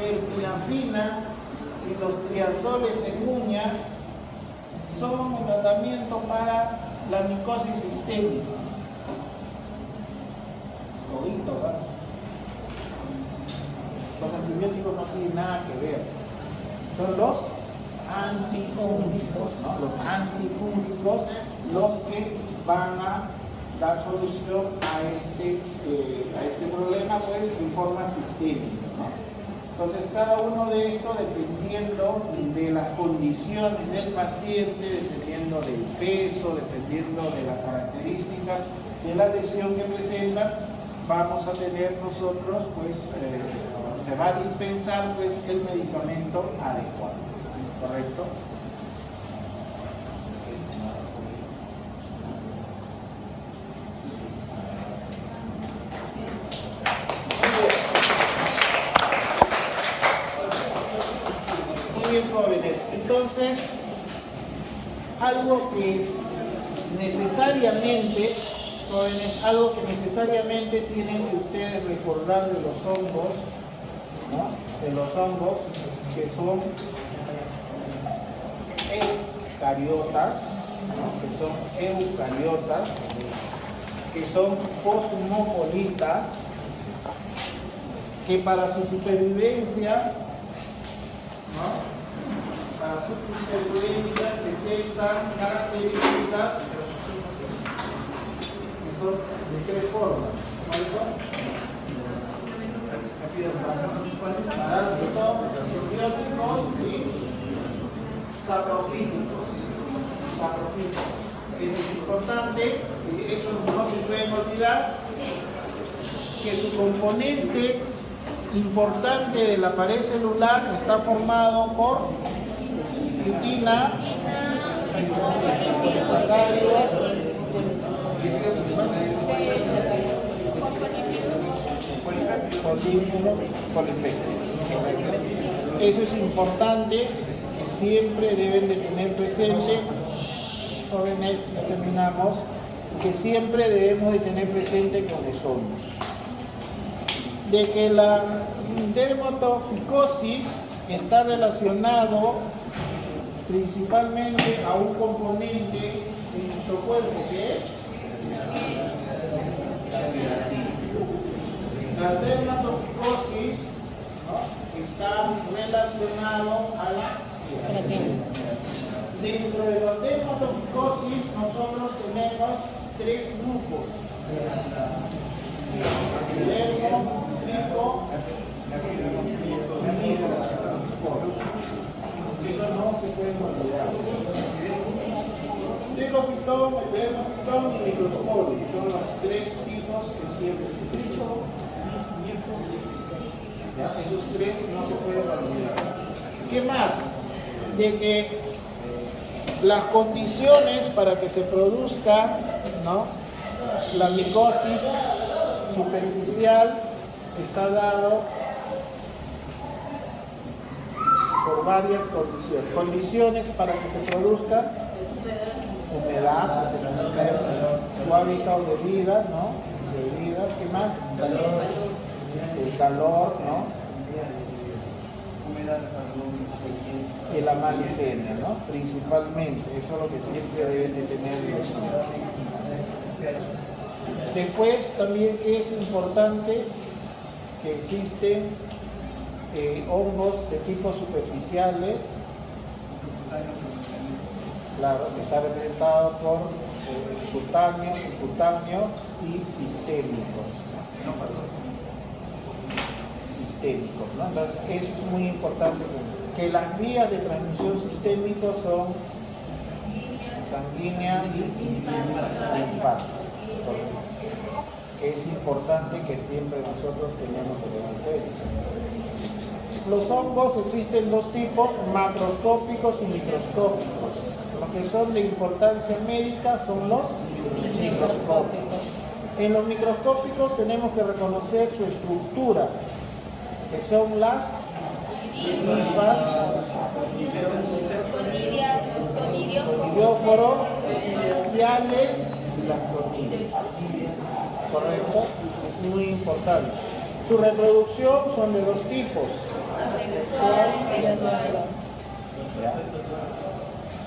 erpinafina y los triazoles en uña son un tratamiento para la micosis sistémica. Toditos, ¿ah? Los antibióticos no tienen nada que ver. Son los antifúngicos, ¿no? Los antifúngicos los que van a dar solución a este problema, pues, en forma sistémica, ¿no? Entonces, cada uno de estos, dependiendo de las condiciones del paciente, dependiendo del peso, dependiendo de las características de la lesión que presenta, vamos a tener nosotros, pues, se va a dispensar, pues, el medicamento adecuado, ¿correcto? Muy bien, jóvenes. Entonces, algo que necesariamente, jóvenes, algo que necesariamente tienen que ustedes recordar de los hongos, ¿no? De los hongos que son eucariotas, ¿no? que son cosmopolitas, que para su supervivencia, ¿no? Para su supervivencia presentan características que son de tres formas. ¿Cuáles son? Parásitos, simbióticos y saprofíticos. Eso es importante, eso no se pueden olvidar, que su componente importante de la pared celular está formado por quitina, polisacáridos, polipéptidos. Eso es importante, que siempre deben de tener presente, jóvenes, ya terminamos, que siempre debemos de tener presente con los hongos. De que la dermatoficosis está relacionado principalmente a un componente de nuestro cuerpo, que es la dermatoficosis, ¿no? Está relacionado a la queratina. Dentro de la dermatoficosis nosotros tenemos tres grupos: dermo, trico y microscopio. Eso no se puede olvidar. Tricopitón, dermopitón y microscopio son los tres tipos que siempre se utilizan. ¿Ya? Esos tres no se pueden olvidar. ¿Qué más? De que las condiciones para que se produzca, ¿no?, la micosis superficial está dado varias condiciones. Condiciones para que se produzca humedad, que se produzca su hábitat de vida, ¿no? De vida, ¿qué más? El calor, ¿no? Y la maligenia, ¿no? Principalmente, eso es lo que siempre deben de tener los hongos. Después también que es importante que existen hongos de tipo superficiales, claro, que está representado por cutáneo, subcutáneo y sistémicos. Sistémicos, ¿no? Entonces, eso es muy importante, que las vías de transmisión sistémicos son sanguínea y linfáticas, que es importante que siempre nosotros tenemos que tener en cuenta. Los hongos existen dos tipos, macroscópicos y microscópicos. Los que son de importancia médica son los microscópicos. En los microscópicos tenemos que reconocer su estructura, que son las linfas, conidióforo, ciale y las conidias. ¿Correcto? Es muy importante. Su reproducción son de dos tipos, sexual y asexual. ¿Ya?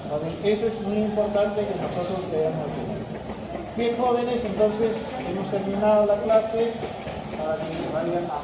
Entonces, eso es muy importante que nosotros debemos tener. Bien, jóvenes, entonces hemos terminado la clase para que vayan a